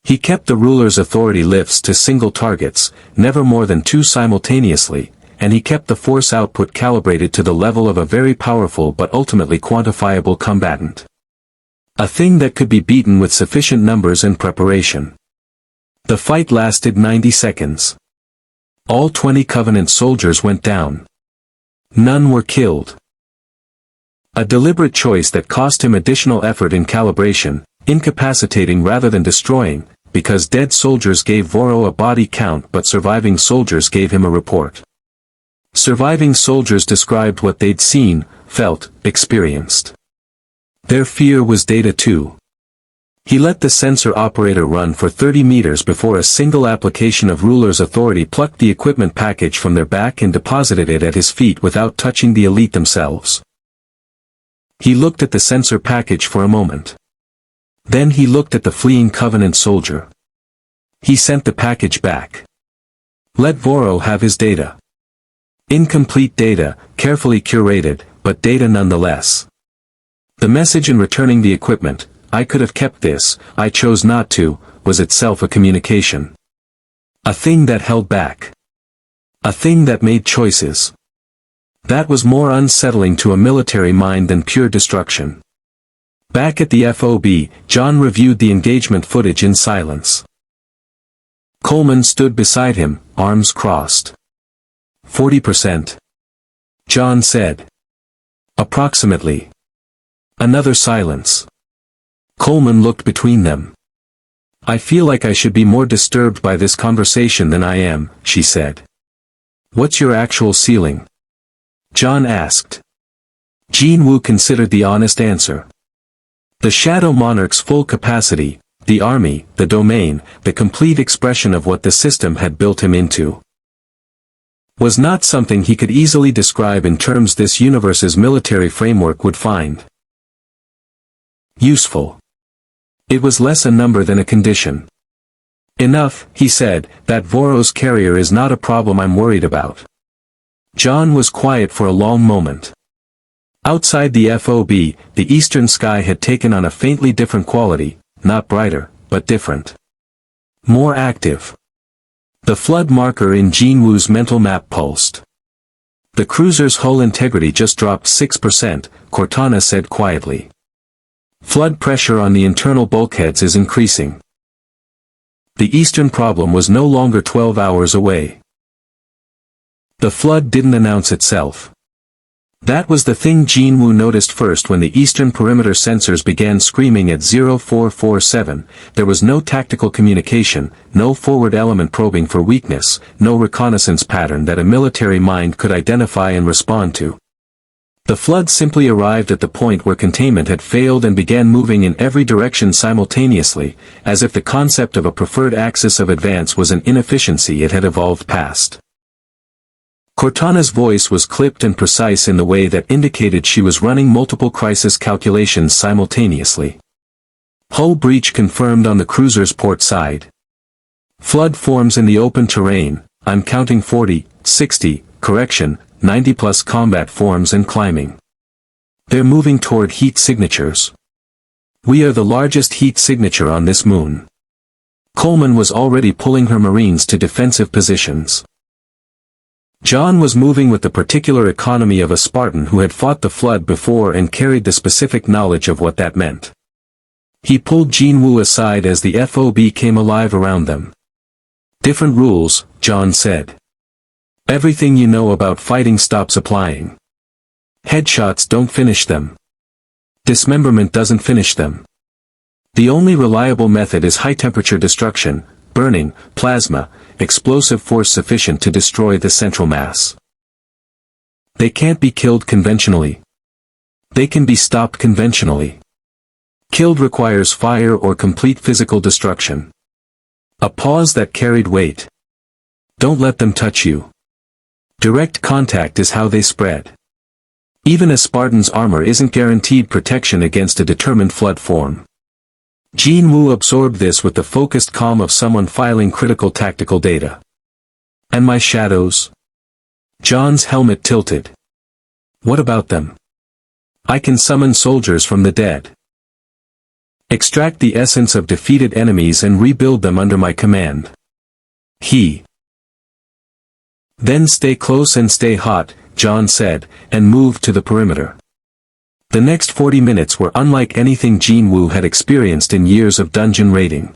He kept the ruler's authority lifts to single targets, never more than 2 simultaneously, and he kept the force output calibrated to the level of a very powerful but ultimately quantifiable combatant. A thing that could be beaten with sufficient numbers and preparation. The fight lasted 90 seconds. All 20 Covenant soldiers went down. None were killed. A deliberate choice that cost him additional effort in calibration, incapacitating rather than destroying, because dead soldiers gave Voro a body count but surviving soldiers gave him a report. Surviving soldiers described what they'd seen, felt, experienced. Their fear was data too. He let the sensor operator run for 30 meters before a single application of ruler's authority plucked the equipment package from their back and deposited it at his feet without touching the elite themselves. He looked at the sensor package for a moment. Then he looked at the fleeing Covenant soldier. He sent the package back. Let Voro have his data. Incomplete data, carefully curated, but data nonetheless. The message in returning the equipment, "I could have kept this, I chose not to," was itself a communication. A thing that held back. A thing that made choices. That was more unsettling to a military mind than pure destruction. Back at the FOB, John reviewed the engagement footage in silence. Coleman stood beside him, arms crossed. 40%. John said. Approximately. Another silence. Coleman looked between them. "I feel like I should be more disturbed by this conversation than I am," she said. "What's your actual ceiling?" John asked. Jin Woo considered the honest answer. The Shadow Monarch's full capacity, the army, the domain, the complete expression of what the system had built him into, was not something he could easily describe in terms this universe's military framework would find useful. It was less a number than a condition. "Enough," he said, "that Voro's carrier is not a problem I'm worried about." John was quiet for a long moment. Outside the FOB, the eastern sky had taken on a faintly different quality, not brighter, but different. More active. The flood marker in Jin Woo's mental map pulsed. "The cruiser's hull integrity just dropped 6%, Cortana said quietly. "Flood pressure on the internal bulkheads is increasing." The eastern problem was no longer 12 hours away. The flood didn't announce itself. That was the thing Jin Woo noticed first when the eastern perimeter sensors began screaming at 0447, there was no tactical communication, no forward element probing for weakness, no reconnaissance pattern that a military mind could identify and respond to. The flood simply arrived at the point where containment had failed and began moving in every direction simultaneously, as if the concept of a preferred axis of advance was an inefficiency it had evolved past. Cortana's voice was clipped and precise in the way that indicated she was running multiple crisis calculations simultaneously. Hull breach confirmed on the cruiser's port side. Flood forms in the open terrain, I'm counting 40, 60, correction, 90 plus combat forms and climbing. They're moving toward heat signatures. We are the largest heat signature on this moon. Coleman was already pulling her Marines to defensive positions. John was moving with the particular economy of a Spartan who had fought the flood before and carried the specific knowledge of what that meant. He pulled Jin Woo aside as the FOB came alive around them. "Different rules," John said. "Everything you know about fighting stops applying. Headshots don't finish them. Dismemberment doesn't finish them. The only reliable method is high-temperature destruction, burning, plasma, explosive force sufficient to destroy the central mass. They can't be killed conventionally. They can be stopped conventionally. Killed requires fire or complete physical destruction." A pause that carried weight. "Don't let them touch you. Direct contact is how they spread. Even a Spartan's armor isn't guaranteed protection against a determined flood form. Jin Woo absorbed this with the focused calm of someone filing critical tactical data. And my shadows? John's helmet tilted. What about them? I can summon soldiers from the dead. Extract the essence of defeated enemies and rebuild them under my command. Then stay close and stay hot, John said, and moved to the perimeter. The next 40 minutes were unlike anything Jin Woo had experienced in years of dungeon raiding.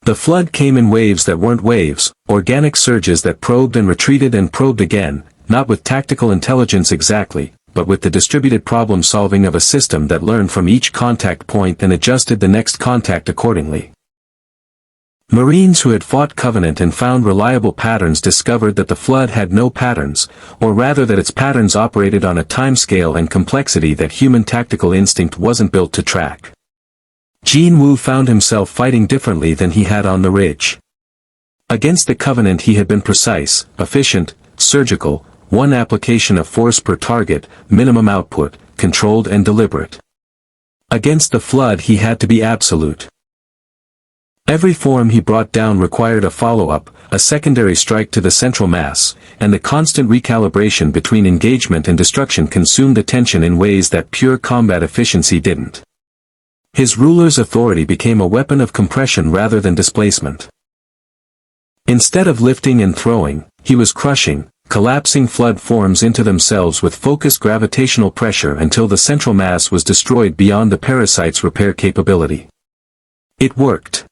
The flood came in waves that weren't waves, organic surges that probed and retreated and probed again, not with tactical intelligence exactly, but with the distributed problem-solving of a system that learned from each contact point and adjusted the next contact accordingly. Marines who had fought Covenant and found reliable patterns discovered that the flood had no patterns, or rather that its patterns operated on a timescale and complexity that human tactical instinct wasn't built to track. Jin Woo found himself fighting differently than he had on the ridge. Against the Covenant he had been precise, efficient, surgical, one application of force per target, minimum output, controlled and deliberate. Against the flood he had to be absolute. Every form he brought down required a follow-up, a secondary strike to the central mass, and the constant recalibration between engagement and destruction consumed attention in ways that pure combat efficiency didn't. His ruler's authority became a weapon of compression rather than displacement. Instead of lifting and throwing, he was crushing, collapsing flood forms into themselves with focused gravitational pressure until the central mass was destroyed beyond the parasite's repair capability. It worked.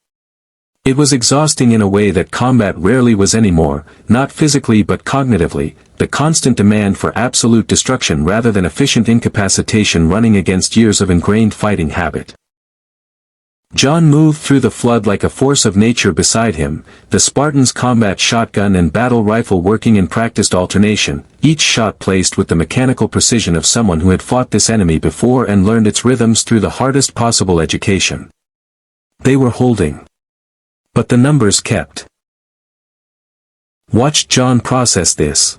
It was exhausting in a way that combat rarely was anymore, not physically but cognitively, the constant demand for absolute destruction rather than efficient incapacitation running against years of ingrained fighting habit. John moved through the flood like a force of nature beside him, the Spartans' combat shotgun and battle rifle working in practiced alternation, each shot placed with the mechanical precision of someone who had fought this enemy before and learned its rhythms through the hardest possible education. They were holding. But the numbers kept. Watch John process this.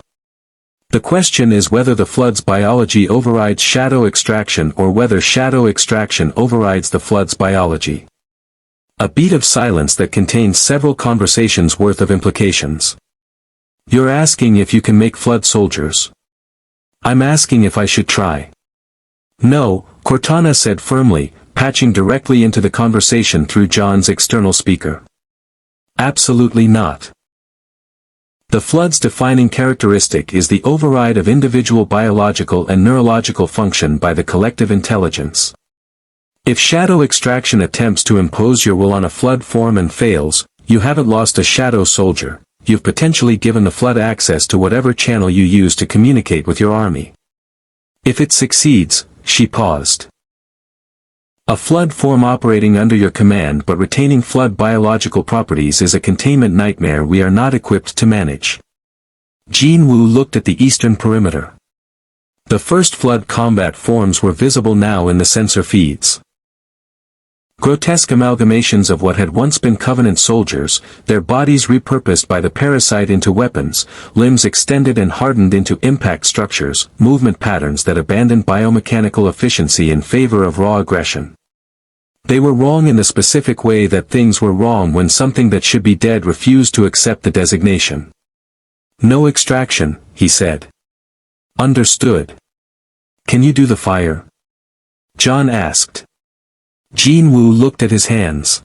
The question is whether the flood's biology overrides shadow extraction or whether shadow extraction overrides the flood's biology. A beat of silence that contains several conversations worth of implications. You're asking if you can make flood soldiers. I'm asking if I should try. No, Cortana said firmly, patching directly into the conversation through John's external speaker. Absolutely not. The flood's defining characteristic is the override of individual biological and neurological function by the collective intelligence. If shadow extraction attempts to impose your will on a flood form and fails, you haven't lost a shadow soldier, you've potentially given the flood access to whatever channel you use to communicate with your army. If it succeeds, she paused. A flood form operating under your command but retaining flood biological properties is a containment nightmare we are not equipped to manage. Jin Woo looked at the eastern perimeter. The first flood combat forms were visible now in the sensor feeds. Grotesque amalgamations of what had once been Covenant soldiers, their bodies repurposed by the parasite into weapons, limbs extended and hardened into impact structures, movement patterns that abandoned biomechanical efficiency in favor of raw aggression. They were wrong in the specific way that things were wrong when something that should be dead refused to accept the designation. No extraction, he said. Understood. Can you do the fire? John asked. Jin Woo looked at his hands.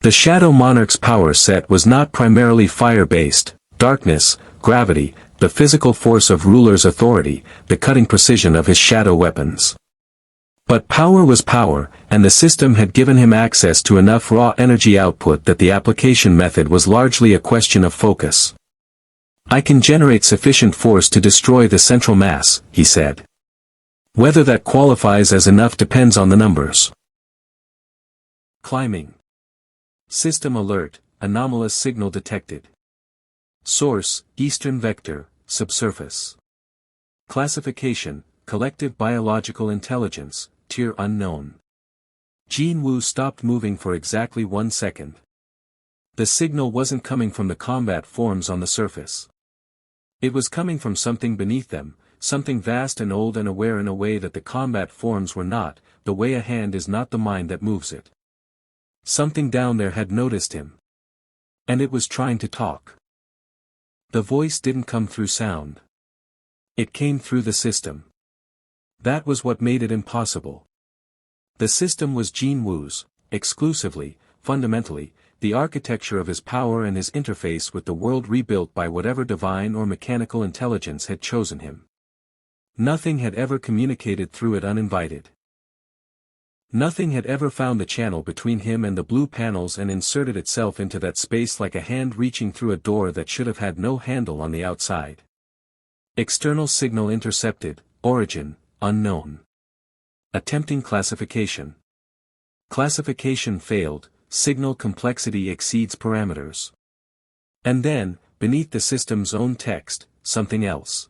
The Shadow Monarch's power set was not primarily fire-based, darkness, gravity, the physical force of ruler's authority, the cutting precision of his shadow weapons. But power was power, and the system had given him access to enough raw energy output that the application method was largely a question of focus. I can generate sufficient force to destroy the central mass, he said. Whether that qualifies as enough depends on the numbers. Climbing. System alert, anomalous signal detected. Source, Eastern Vector, Subsurface. Classification, Collective Biological Intelligence, Tier Unknown. Jin Woo stopped moving for exactly 1 second. The signal wasn't coming from the combat forms on the surface. It was coming from something beneath them, something vast and old and aware in a way that the combat forms were not, the way a hand is not the mind that moves it. Something down there had noticed him. And it was trying to talk. The voice didn't come through sound. It came through the system. That was what made it impossible. The system was Jin Woo's, exclusively, fundamentally, the architecture of his power and his interface with the world rebuilt by whatever divine or mechanical intelligence had chosen him. Nothing had ever communicated through it uninvited. Nothing had ever found the channel between him and the blue panels and inserted itself into that space like a hand reaching through a door that should have had no handle on the outside. External signal intercepted, origin, unknown. Attempting classification. Classification failed, signal complexity exceeds parameters. And then, beneath the system's own text, something else.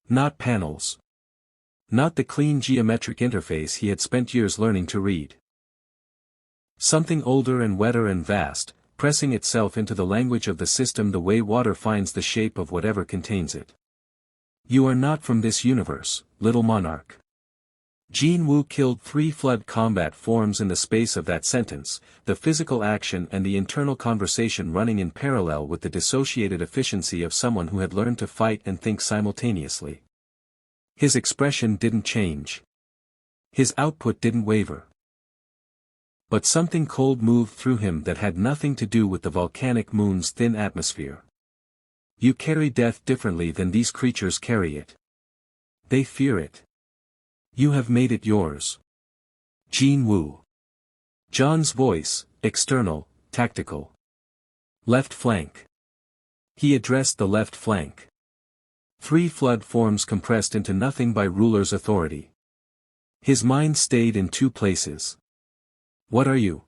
Not panels. Not the clean geometric interface he had spent years learning to read. Something older and wetter and vast, pressing itself into the language of the system the way water finds the shape of whatever contains it. You are not from this universe, little monarch. Jin Woo killed 3 flood combat forms in the space of that sentence, the physical action and the internal conversation running in parallel with the dissociated efficiency of someone who had learned to fight and think simultaneously. His expression didn't change. His output didn't waver. But something cold moved through him that had nothing to do with the volcanic moon's thin atmosphere. You carry death differently than these creatures carry it. They fear it. You have made it yours. Jin Woo. John's voice, external, tactical. Left flank. He addressed the left flank. 3 flood forms compressed into nothing by ruler's authority. His mind stayed in 2 places. What are you?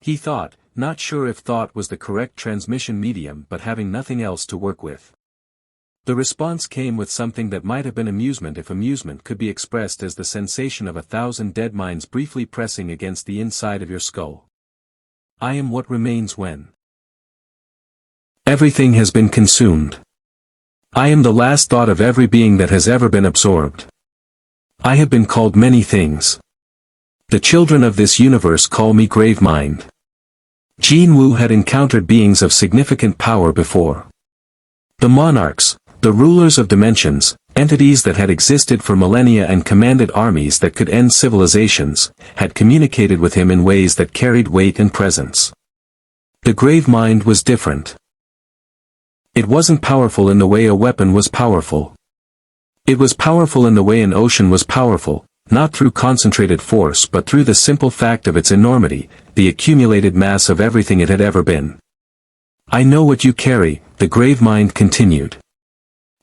He thought, not sure if thought was the correct transmission medium but having nothing else to work with. The response came with something that might have been amusement if amusement could be expressed as the sensation of 1,000 dead minds briefly pressing against the inside of your skull. I am what remains when everything has been consumed. I am the last thought of every being that has ever been absorbed. I have been called many things. The children of this universe call me Gravemind. Jin Woo had encountered beings of significant power before. The monarchs, the rulers of dimensions, entities that had existed for millennia and commanded armies that could end civilizations, had communicated with him in ways that carried weight and presence. The Gravemind was different. It wasn't powerful in the way a weapon was powerful. It was powerful in the way an ocean was powerful, not through concentrated force but through the simple fact of its enormity, the accumulated mass of everything it had ever been. I know what you carry, the Gravemind continued.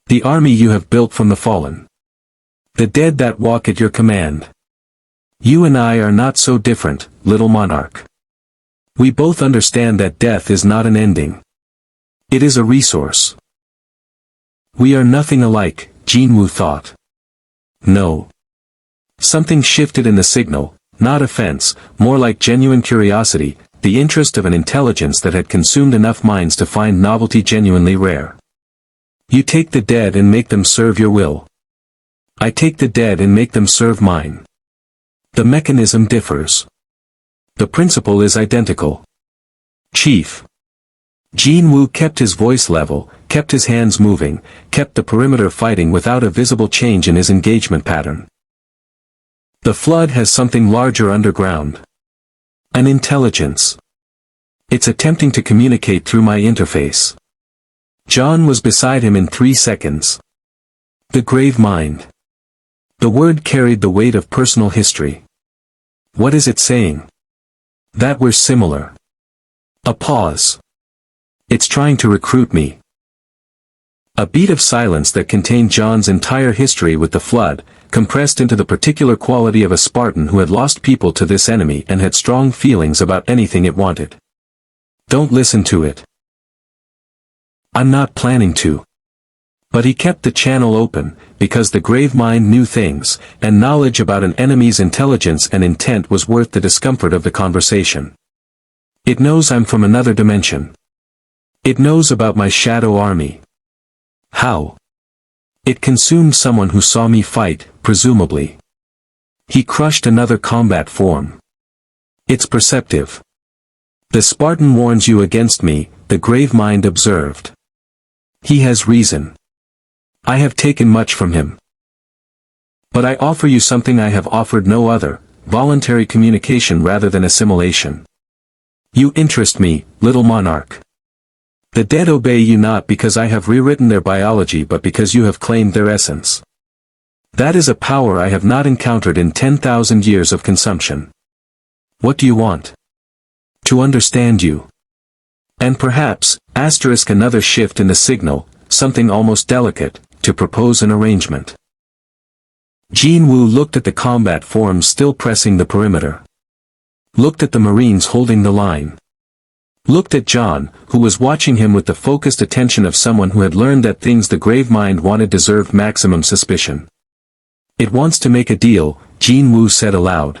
The army you have built from the fallen. The dead that walk at your command. You and I are not so different, little monarch. We both understand that death is not an ending. It is a resource. We are nothing alike, Jin Woo thought. No. Something shifted in the signal, not offense, more like genuine curiosity, the interest of an intelligence that had consumed enough minds to find novelty genuinely rare. You take the dead and make them serve your will. I take the dead and make them serve mine. The mechanism differs. The principle is identical. Chief. Jin Woo kept his voice level, kept his hands moving, kept the perimeter fighting without a visible change in his engagement pattern. The flood has something larger underground. An intelligence. It's attempting to communicate through my interface. John was beside him in 3 seconds. The Gravemind. The word carried the weight of personal history. What is it saying? That we're similar. A pause. It's trying to recruit me. A beat of silence that contained John's entire history with the flood, compressed into the particular quality of a Spartan who had lost people to this enemy and had strong feelings about anything it wanted. Don't listen to it. I'm not planning to. But he kept the channel open, because the Gravemind knew things, and knowledge about an enemy's intelligence and intent was worth the discomfort of the conversation. It knows I'm from another dimension. It knows about my shadow army. How? It consumed someone who saw me fight, presumably. He crushed another combat form. It's perceptive. The Spartan warns you against me, the grave mind observed. He has reason. I have taken much from him. But I offer you something I have offered no other, voluntary communication rather than assimilation. You interest me, little monarch. The dead obey you not because I have rewritten their biology but because you have claimed their essence. That is a power I have not encountered in 10,000 years of consumption. What do you want? To understand you. And perhaps, another shift in the signal, something almost delicate, to propose an arrangement. Jin Woo looked at the combat forms still pressing the perimeter. Looked at the Marines holding the line. Looked at John, who was watching him with the focused attention of someone who had learned that things the grave mind wanted deserved maximum suspicion. It wants to make a deal, Jin Woo said aloud.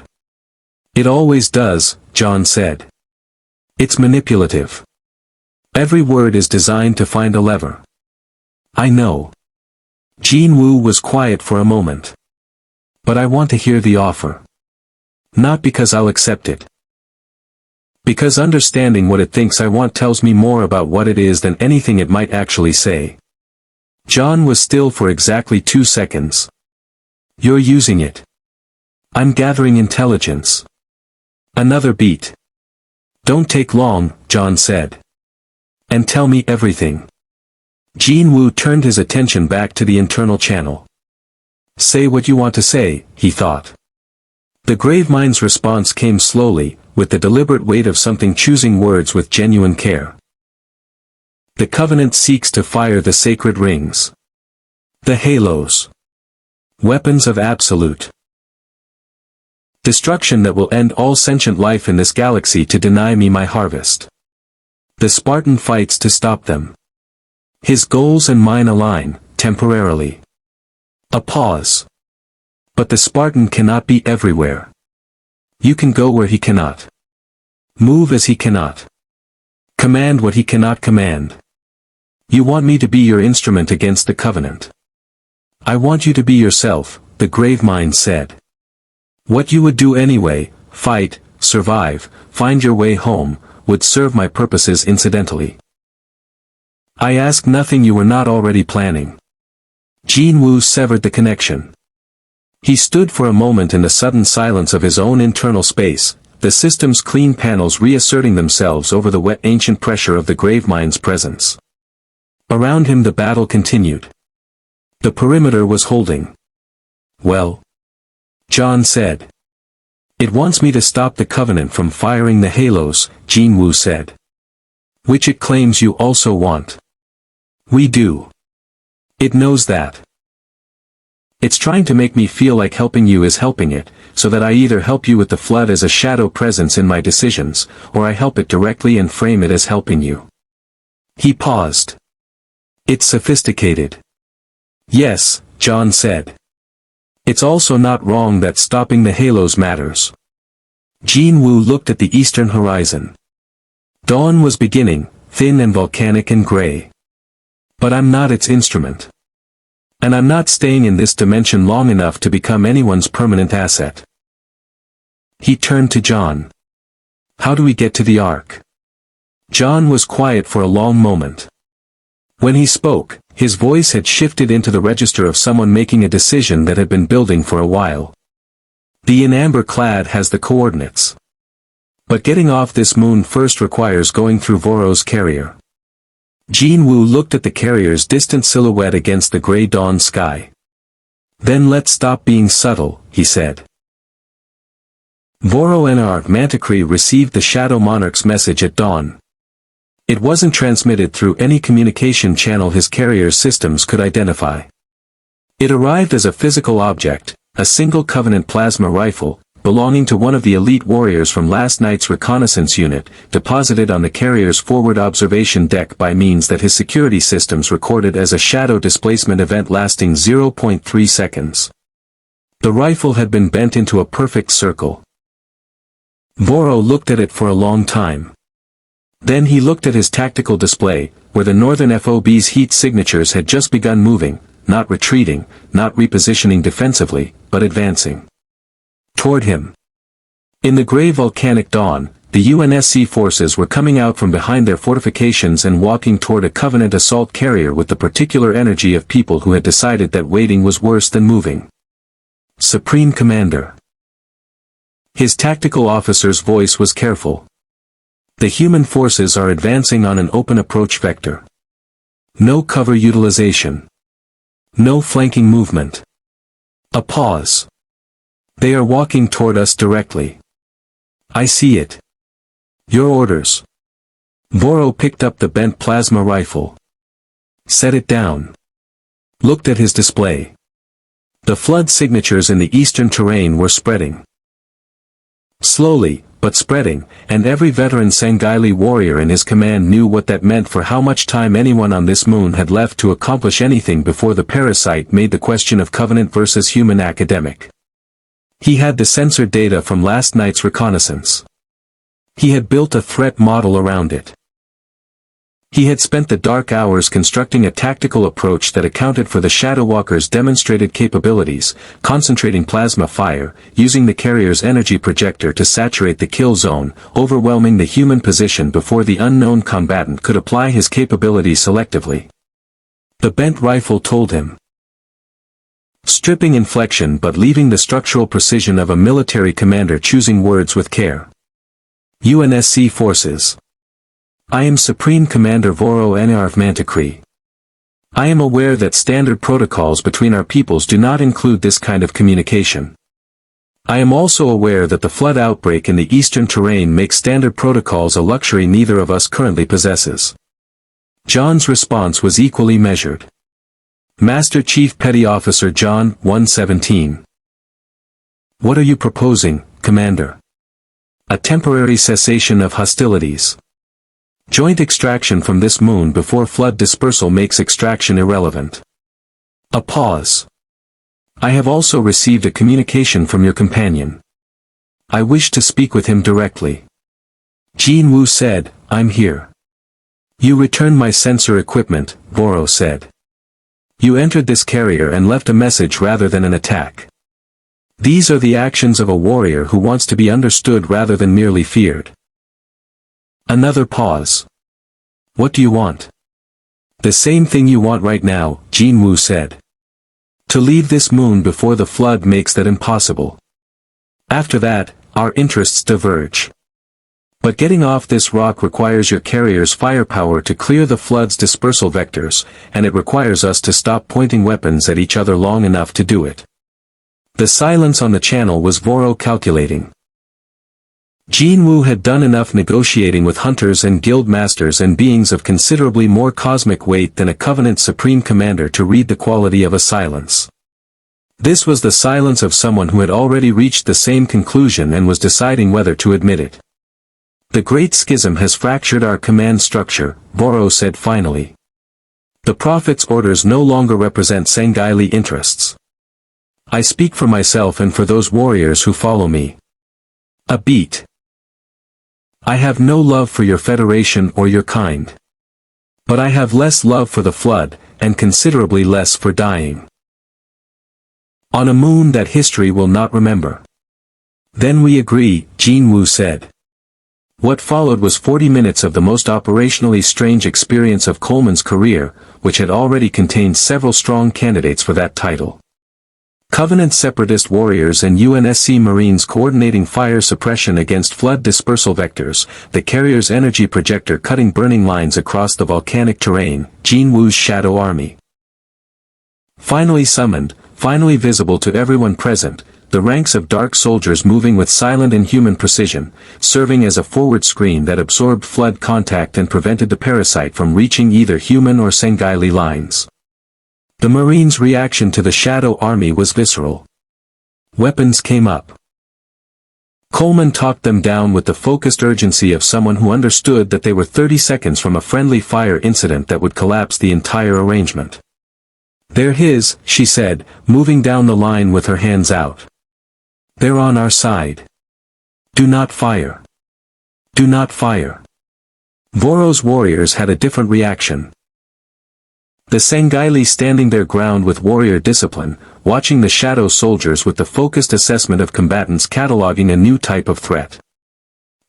It always does, John said. It's manipulative. Every word is designed to find a lever. I know. Jin Woo was quiet for a moment. But I want to hear the offer. Not because I'll accept it. Because understanding what it thinks I want tells me more about what it is than anything it might actually say. John was still for exactly 2 seconds. You're using it. I'm gathering intelligence. Another beat. Don't take long, John said. And tell me everything. Jin Woo turned his attention back to the internal channel. Say what you want to say, he thought. The grave mind's response came slowly, with the deliberate weight of something choosing words with genuine care. The Covenant seeks to fire the sacred rings. The halos. Weapons of absolute destruction that will end all sentient life in this galaxy to deny me my harvest. The Spartan fights to stop them. His goals and mine align, temporarily. A pause. But the Spartan cannot be everywhere. You can go where he cannot. Move as he cannot. Command what he cannot command. You want me to be your instrument against the Covenant. I want you to be yourself, the grave mind said. What you would do anyway, fight, survive, find your way home, would serve my purposes incidentally. I ask nothing you were not already planning. Jin Woo severed the connection. He stood for a moment in the sudden silence of his own internal space, the system's clean panels reasserting themselves over the wet ancient pressure of the grave mind's presence. Around him the battle continued. The perimeter was holding. Well, John said. It wants me to stop the Covenant from firing the halos, Jin Woo said. Which it claims you also want. We do. It knows that. It's trying to make me feel like helping you is helping it, so that I either help you with the flood as a shadow presence in my decisions, or I help it directly and frame it as helping you. He paused. It's sophisticated. Yes, John said. It's also not wrong that stopping the halos matters. Jin Woo looked at the eastern horizon. Dawn was beginning, thin and volcanic and gray. But I'm not its instrument. And I'm not staying in this dimension long enough to become anyone's permanent asset. He turned to John. How do we get to the Ark? John was quiet for a long moment. When he spoke, his voice had shifted into the register of someone making a decision that had been building for a while. The in amber clad has the coordinates. But getting off this moon first requires going through Voro's carrier. Jin Woo looked at the carrier's distant silhouette against the gray dawn sky. Then let's stop being subtle, he said. Voro and our Manticree received the Shadow Monarch's message at dawn. It wasn't transmitted through any communication channel his carrier's systems could identify. It arrived as a physical object, a single Covenant plasma rifle, belonging to one of the elite warriors from last night's reconnaissance unit, deposited on the carrier's forward observation deck by means that his security systems recorded as a shadow displacement event lasting 0.3 seconds. The rifle had been bent into a perfect circle. Voro looked at it for a long time. Then he looked at his tactical display, where the Northern FOB's heat signatures had just begun moving, not retreating, not repositioning defensively, but advancing. Toward him. In the gray volcanic dawn, the UNSC forces were coming out from behind their fortifications and walking toward a Covenant assault carrier with the particular energy of people who had decided that waiting was worse than moving. Supreme Commander. His tactical officer's voice was careful. The human forces are advancing on an open approach vector. No cover utilization. No flanking movement. A pause. They are walking toward us directly. I see it. Your orders. Voro picked up the bent plasma rifle. Set it down. Looked at his display. The flood signatures in the eastern terrain were spreading. Slowly, but spreading, and every veteran Sanghaili warrior in his command knew what that meant for how much time anyone on this moon had left to accomplish anything before the parasite made the question of Covenant versus human academic. He had the censored data from last night's reconnaissance. He had built a threat model around it. He had spent the dark hours constructing a tactical approach that accounted for the Shadow Walker's demonstrated capabilities, concentrating plasma fire, using the carrier's energy projector to saturate the kill zone, overwhelming the human position before the unknown combatant could apply his capability selectively. The bent rifle told him. Stripping inflection but leaving the structural precision of a military commander choosing words with care. UNSC Forces. I am Supreme Commander Voro Enarv Mantikri. I am aware that standard protocols between our peoples do not include this kind of communication. I am also aware that the flood outbreak in the eastern terrain makes standard protocols a luxury neither of us currently possesses. John's response was equally measured. Master Chief Petty Officer John, 117. What are you proposing, Commander? A temporary cessation of hostilities. Joint extraction from this moon before flood dispersal makes extraction irrelevant. A pause. I have also received a communication from your companion. I wish to speak with him directly. Jin Woo said, I'm here. You returned my sensor equipment, Voro said. You entered this carrier and left a message rather than an attack. These are the actions of a warrior who wants to be understood rather than merely feared. Another pause. What do you want? The same thing you want right now, Jin Woo said. To leave this moon before the flood makes that impossible. After that, our interests diverge. But getting off this rock requires your carrier's firepower to clear the flood's dispersal vectors, and it requires us to stop pointing weapons at each other long enough to do it. The silence on the channel was Voro calculating. Jin Woo had done enough negotiating with hunters and guild masters and beings of considerably more cosmic weight than a Covenant Supreme Commander to read the quality of a silence. This was the silence of someone who had already reached the same conclusion and was deciding whether to admit it. The Great Schism has fractured our command structure, Voro said finally. The Prophet's orders no longer represent Sanghaili interests. I speak for myself and for those warriors who follow me. A beat. I have no love for your federation or your kind. But I have less love for the flood, and considerably less for dying. On a moon that history will not remember. Then we agree, Jin Woo said. What followed was 40 minutes of the most operationally strange experience of Coleman's career, which had already contained several strong candidates for that title. Covenant separatist warriors and UNSC Marines coordinating fire suppression against flood dispersal vectors, the carrier's energy projector cutting burning lines across the volcanic terrain, Jin Woo's shadow army. Finally summoned, finally visible to everyone present, the ranks of dark soldiers moving with silent and human precision, serving as a forward screen that absorbed flood contact and prevented the parasite from reaching either human or Sanghaili lines. The Marines' reaction to the Shadow Army was visceral. Weapons came up. Coleman talked them down with the focused urgency of someone who understood that they were 30 seconds from a friendly fire incident that would collapse the entire arrangement. They're his, she said, moving down the line with her hands out. They're on our side. Do not fire. Do not fire. Voro's warriors had a different reaction. The Sanghaili standing their ground with warrior discipline, watching the shadow soldiers with the focused assessment of combatants cataloging a new type of threat.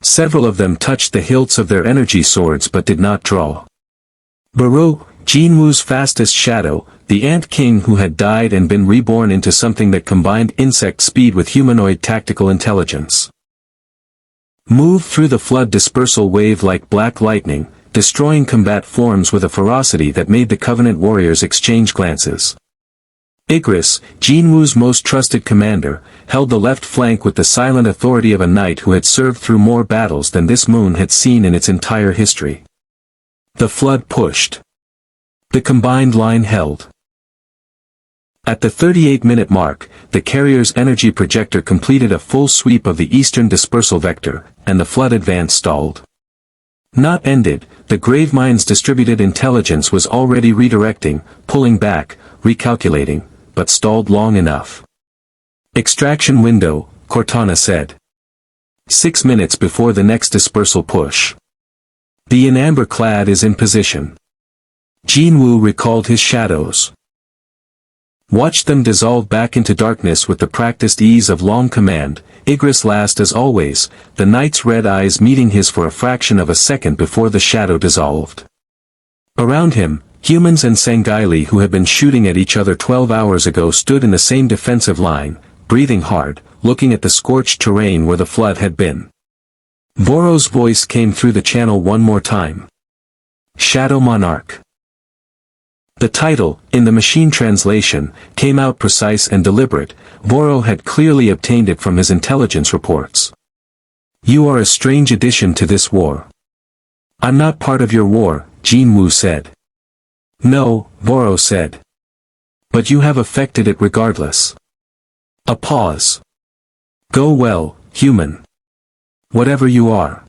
Several of them touched the hilts of their energy swords but did not draw. Baru, Jin Woo's fastest shadow, the Ant King who had died and been reborn into something that combined insect speed with humanoid tactical intelligence. Moved through the flood dispersal wave like black lightning, destroying combat forms with a ferocity that made the Covenant warriors exchange glances. Igris, Jin Woo's most trusted commander, held the left flank with the silent authority of a knight who had served through more battles than this moon had seen in its entire history. The flood pushed. The combined line held. At the 38-minute mark, the carrier's energy projector completed a full sweep of the eastern dispersal vector, and the flood advance stalled. Not ended, the Gravemine's distributed intelligence was already redirecting, pulling back, recalculating, but stalled long enough. Extraction window, Cortana said. 6 minutes before the next dispersal push. The amber-clad is in position. Jin Woo recalled his shadows. Watched them dissolve back into darkness with the practiced ease of long command, Igris last as always, the knight's red eyes meeting his for a fraction of a second before the shadow dissolved. Around him, humans and Sangaili who had been shooting at each other 12 hours ago stood in the same defensive line, breathing hard, looking at the scorched terrain where the flood had been. Voro's voice came through the channel one more time. Shadow Monarch. The title, in the machine translation, came out precise and deliberate. Voro had clearly obtained it from his intelligence reports. You are a strange addition to this war. I'm not part of your war, Jin Woo said. No, Voro said. But you have affected it regardless. A pause. Go well, human. Whatever you are.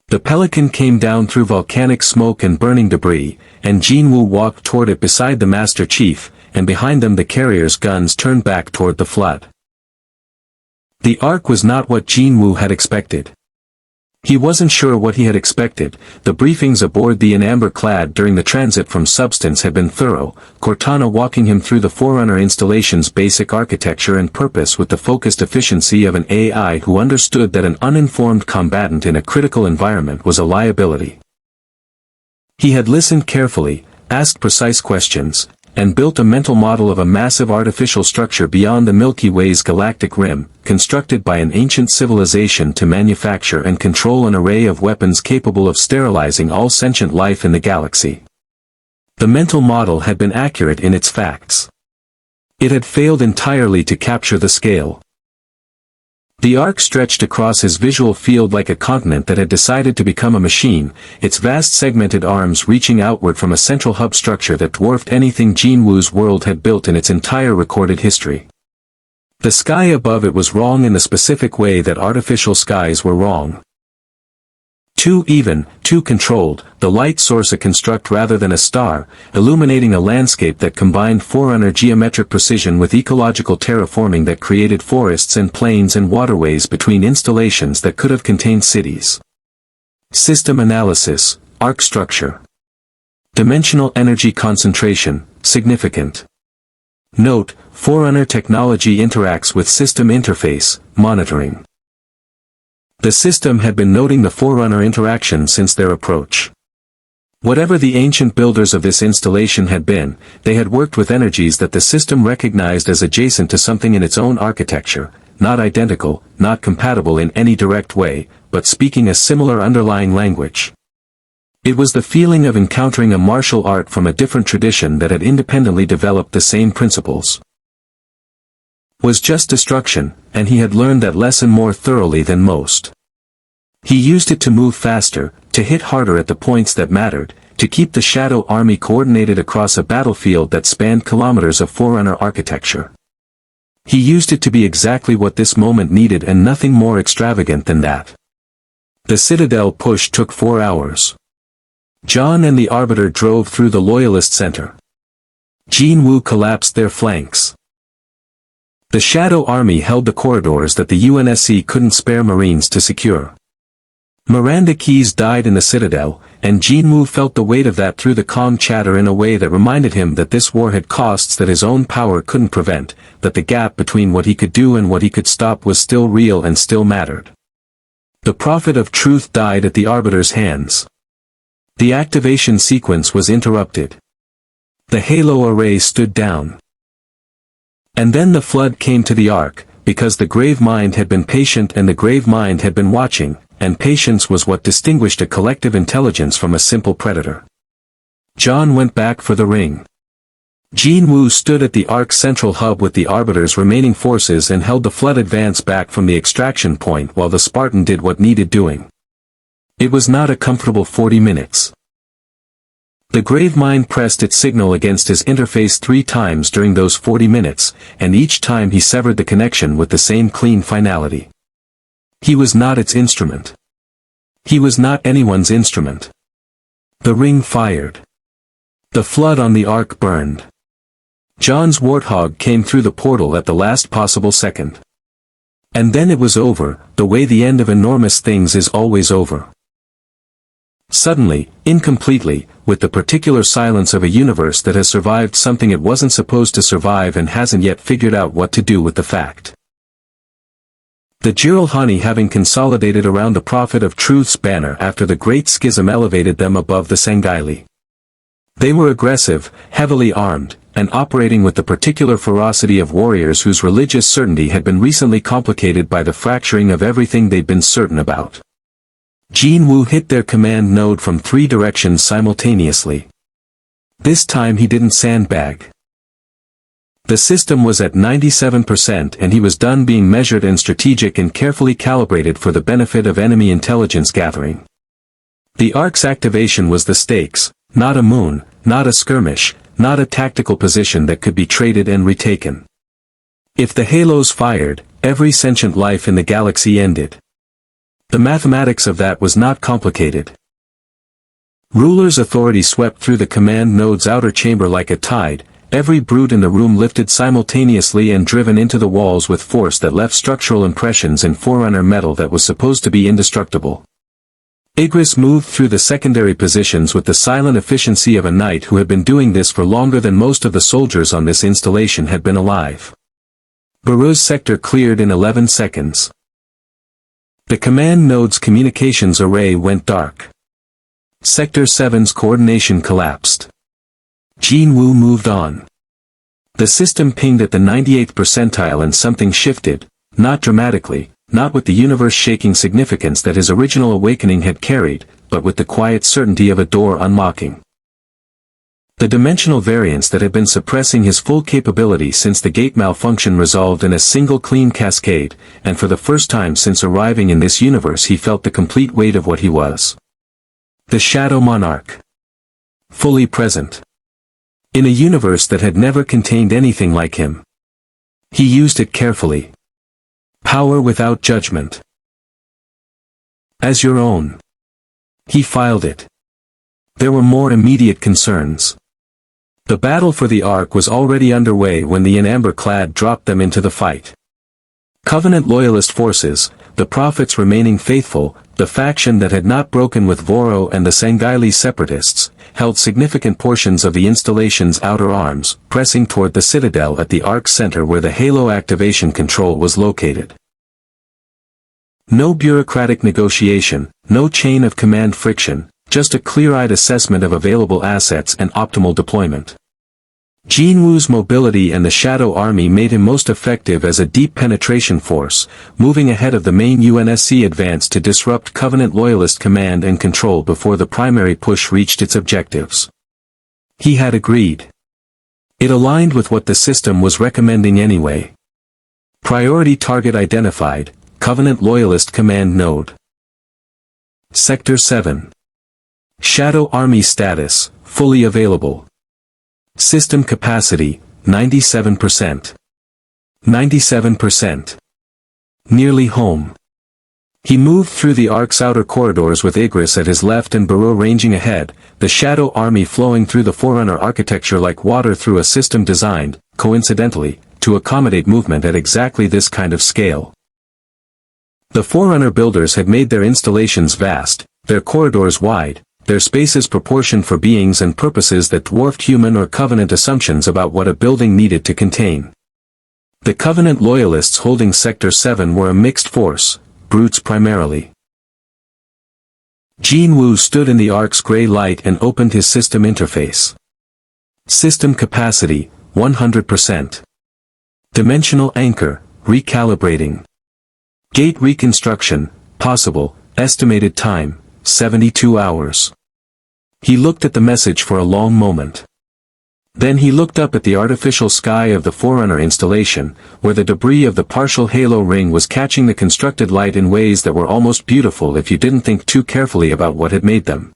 The Pelican came down through volcanic smoke and burning debris, and Jin Woo walked toward it beside the Master Chief, and behind them the carrier's guns turned back toward the flood. The arc was not what Jin Woo had expected. He wasn't sure what he had expected. The briefings aboard the amber-clad during the transit from Substance had been thorough, Cortana walking him through the Forerunner installation's basic architecture and purpose with the focused efficiency of an AI who understood that an uninformed combatant in a critical environment was a liability. He had listened carefully, asked precise questions, and built a mental model of a massive artificial structure beyond the Milky Way's galactic rim, constructed by an ancient civilization to manufacture and control an array of weapons capable of sterilizing all sentient life in the galaxy. The mental model had been accurate in its facts. It had failed entirely to capture the scale. The arc stretched across his visual field like a continent that had decided to become a machine, its vast segmented arms reaching outward from a central hub structure that dwarfed anything Jin Woo's world had built in its entire recorded history. The sky above it was wrong in the specific way that artificial skies were wrong. Too even, too controlled, the light source a construct rather than a star, illuminating a landscape that combined Forerunner geometric precision with ecological terraforming that created forests and plains and waterways between installations that could have contained cities. System analysis, arc structure. Dimensional energy concentration, significant. Note, Forerunner technology interacts with system interface, monitoring. The system had been noting the Forerunner interaction since their approach. Whatever the ancient builders of this installation had been, they had worked with energies that the system recognized as adjacent to something in its own architecture, not identical, not compatible in any direct way, but speaking a similar underlying language. It was the feeling of encountering a martial art from a different tradition that had independently developed the same principles. Was just destruction, and he had learned that lesson more thoroughly than most. He used it to move faster, to hit harder at the points that mattered, to keep the Shadow Army coordinated across a battlefield that spanned kilometers of Forerunner architecture. He used it to be exactly what this moment needed and nothing more extravagant than that. The Citadel push took 4 hours. John and the Arbiter drove through the Loyalist center. Jin Woo collapsed their flanks. The Shadow Army held the corridors that the UNSC couldn't spare Marines to secure. Miranda Keyes died in the Citadel, and Jin Woo felt the weight of that through the calm chatter in a way that reminded him that this war had costs that his own power couldn't prevent, that the gap between what he could do and what he could stop was still real and still mattered. The prophet of truth died at the Arbiter's hands. The activation sequence was interrupted. The Halo array stood down. And then the flood came to the Ark, because the Grave Mind had been patient and the Grave Mind had been watching, and patience was what distinguished a collective intelligence from a simple predator. John went back for the ring. Jin Woo stood at the Ark's central hub with the Arbiter's remaining forces and held the flood advance back from the extraction point while the Spartan did what needed doing. It was not a comfortable 40 minutes. The Grave Mind pressed its signal against his interface 3 times during those 40 minutes, and each time he severed the connection with the same clean finality. He was not its instrument. He was not anyone's instrument. The ring fired. The flood on the Ark burned. John's warthog came through the portal at the last possible second. And then it was over, the way the end of enormous things is always over. Suddenly, incompletely, with the particular silence of a universe that has survived something it wasn't supposed to survive and hasn't yet figured out what to do with the fact. The Jiralhani having consolidated around the Prophet of Truth's banner after the Great Schism elevated them above the Sanghaili. They were aggressive, heavily armed, and operating with the particular ferocity of warriors whose religious certainty had been recently complicated by the fracturing of everything they'd been certain about. Jin Woo hit their command node from 3 directions simultaneously. This time he didn't sandbag. The system was at 97% and he was done being measured and strategic and carefully calibrated for the benefit of enemy intelligence gathering. The Ark's activation was the stakes, not a moon, not a skirmish, not a tactical position that could be traded and retaken. If the halos fired, every sentient life in the galaxy ended. The mathematics of that was not complicated. Ruler's authority swept through the command node's outer chamber like a tide, every brute in the room lifted simultaneously and driven into the walls with force that left structural impressions in Forerunner metal that was supposed to be indestructible. Igris moved through the secondary positions with the silent efficiency of a knight who had been doing this for longer than most of the soldiers on this installation had been alive. Baru's sector cleared in 11 seconds. The command node's communications array went dark. Sector 7's coordination collapsed. Jin Woo moved on. The system pinged at the 98th percentile and something shifted, not dramatically, not with the universe-shaking significance that his original awakening had carried, but with the quiet certainty of a door unlocking. The dimensional variance that had been suppressing his full capability since the gate malfunction resolved in a single clean cascade, and for the first time since arriving in this universe he felt the complete weight of what he was. The Shadow Monarch. Fully present. In a universe that had never contained anything like him. He used it carefully. Power without judgment. As your own. He filed it. There were more immediate concerns. The battle for the Ark was already underway when the Amber-clad dropped them into the fight. Covenant loyalist forces, the prophets remaining faithful, the faction that had not broken with Voro and the Sanghaili separatists, held significant portions of the installation's outer arms, pressing toward the citadel at the Ark's center where the Halo activation control was located. No bureaucratic negotiation, no chain of command friction, just a clear-eyed assessment of available assets and optimal deployment. Jin Woo's mobility and the Shadow Army made him most effective as a deep penetration force, moving ahead of the main UNSC advance to disrupt Covenant Loyalist command and control before the primary push reached its objectives. He had agreed. It aligned with what the system was recommending anyway. Priority target identified, Covenant Loyalist command node. Sector 7. Shadow Army status, fully available. System capacity, 97%. 97%. Nearly home. He moved through the Ark's outer corridors with Igris at his left and Baru ranging ahead, the Shadow Army flowing through the Forerunner architecture like water through a system designed, coincidentally, to accommodate movement at exactly this kind of scale. The Forerunner builders had made their installations vast, their corridors wide, their spaces proportioned for beings and purposes that dwarfed human or Covenant assumptions about what a building needed to contain. The Covenant loyalists holding Sector 7 were a mixed force, brutes primarily. Jin Woo stood in the Ark's gray light and opened his system interface. System capacity, 100%. Dimensional anchor, recalibrating. Gate reconstruction, possible, estimated time, 72 hours. He looked at the message for a long moment. Then he looked up at the artificial sky of the Forerunner installation, where the debris of the partial halo ring was catching the constructed light in ways that were almost beautiful if you didn't think too carefully about what had made them.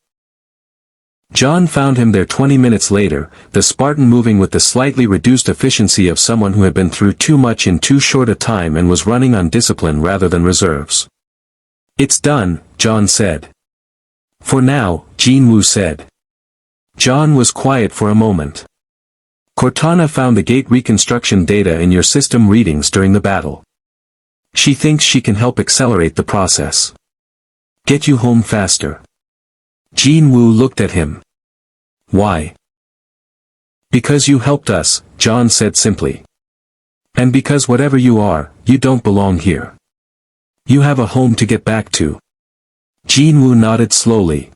John found him there 20 minutes later, the Spartan moving with the slightly reduced efficiency of someone who had been through too much in too short a time and was running on discipline rather than reserves. "It's done," John said. "For now," Jin Woo said. John was quiet for a moment. "Cortana found the gate reconstruction data in your system readings during the battle. She thinks she can help accelerate the process. Get you home faster." Jin Woo looked at him. "Why?" "Because you helped us," John said simply. "And because whatever you are, you don't belong here. You have a home to get back to." Jin Woo nodded slowly.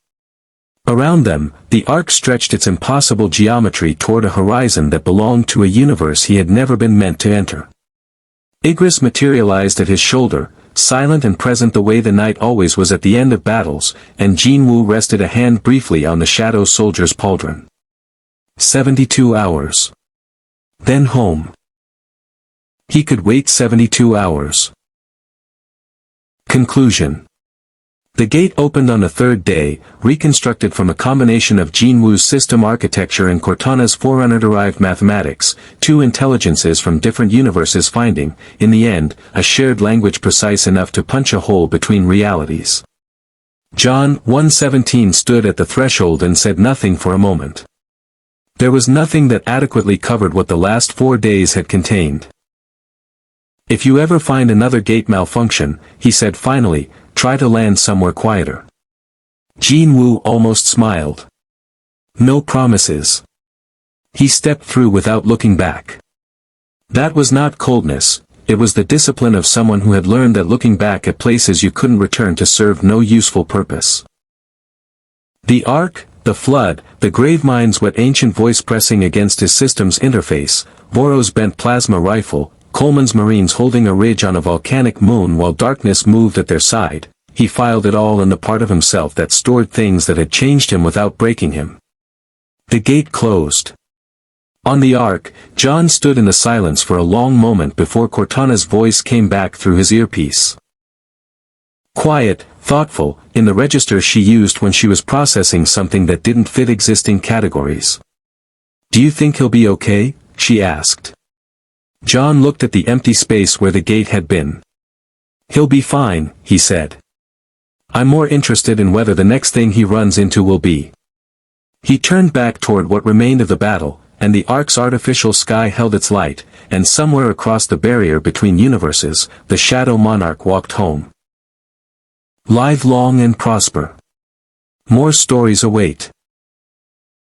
Around them, the Ark stretched its impossible geometry toward a horizon that belonged to a universe he had never been meant to enter. Igris materialized at his shoulder, silent and present the way the night always was at the end of battles, and Jin Woo rested a hand briefly on the Shadow Soldier's pauldron. 72 hours. Then home. He could wait 72 hours. Conclusion. The gate opened on the third day, reconstructed from a combination of Jin Woo's system architecture and Cortana's Forerunner-derived mathematics, two intelligences from different universes finding, in the end, a shared language precise enough to punch a hole between realities. John 117 stood at the threshold and said nothing for a moment. There was nothing that adequately covered what the last 4 days had contained. "If you ever find another gate malfunction," he said finally, "try to land somewhere quieter." Jin Woo almost smiled. No promises. He stepped through without looking back. That was not coldness, it was the discipline of someone who had learned that looking back at places you couldn't return to served no useful purpose. The Ark, the Flood, the Gravemind's wet ancient voice pressing against his system's interface, Boro's bent plasma rifle, Coleman's Marines holding a ridge on a volcanic moon while darkness moved at their side, he filed it all in the part of himself that stored things that had changed him without breaking him. The gate closed. On the Ark, John stood in the silence for a long moment before Cortana's voice came back through his earpiece. Quiet, thoughtful, in the register she used when she was processing something that didn't fit existing categories. "Do you think he'll be okay?" she asked. John looked at the empty space where the gate had been. "He'll be fine," he said. "I'm more interested in whether the next thing he runs into will be." He turned back toward what remained of the battle, and the Ark's artificial sky held its light, and somewhere across the barrier between universes, the Shadow Monarch walked home. Live long and prosper. More stories await.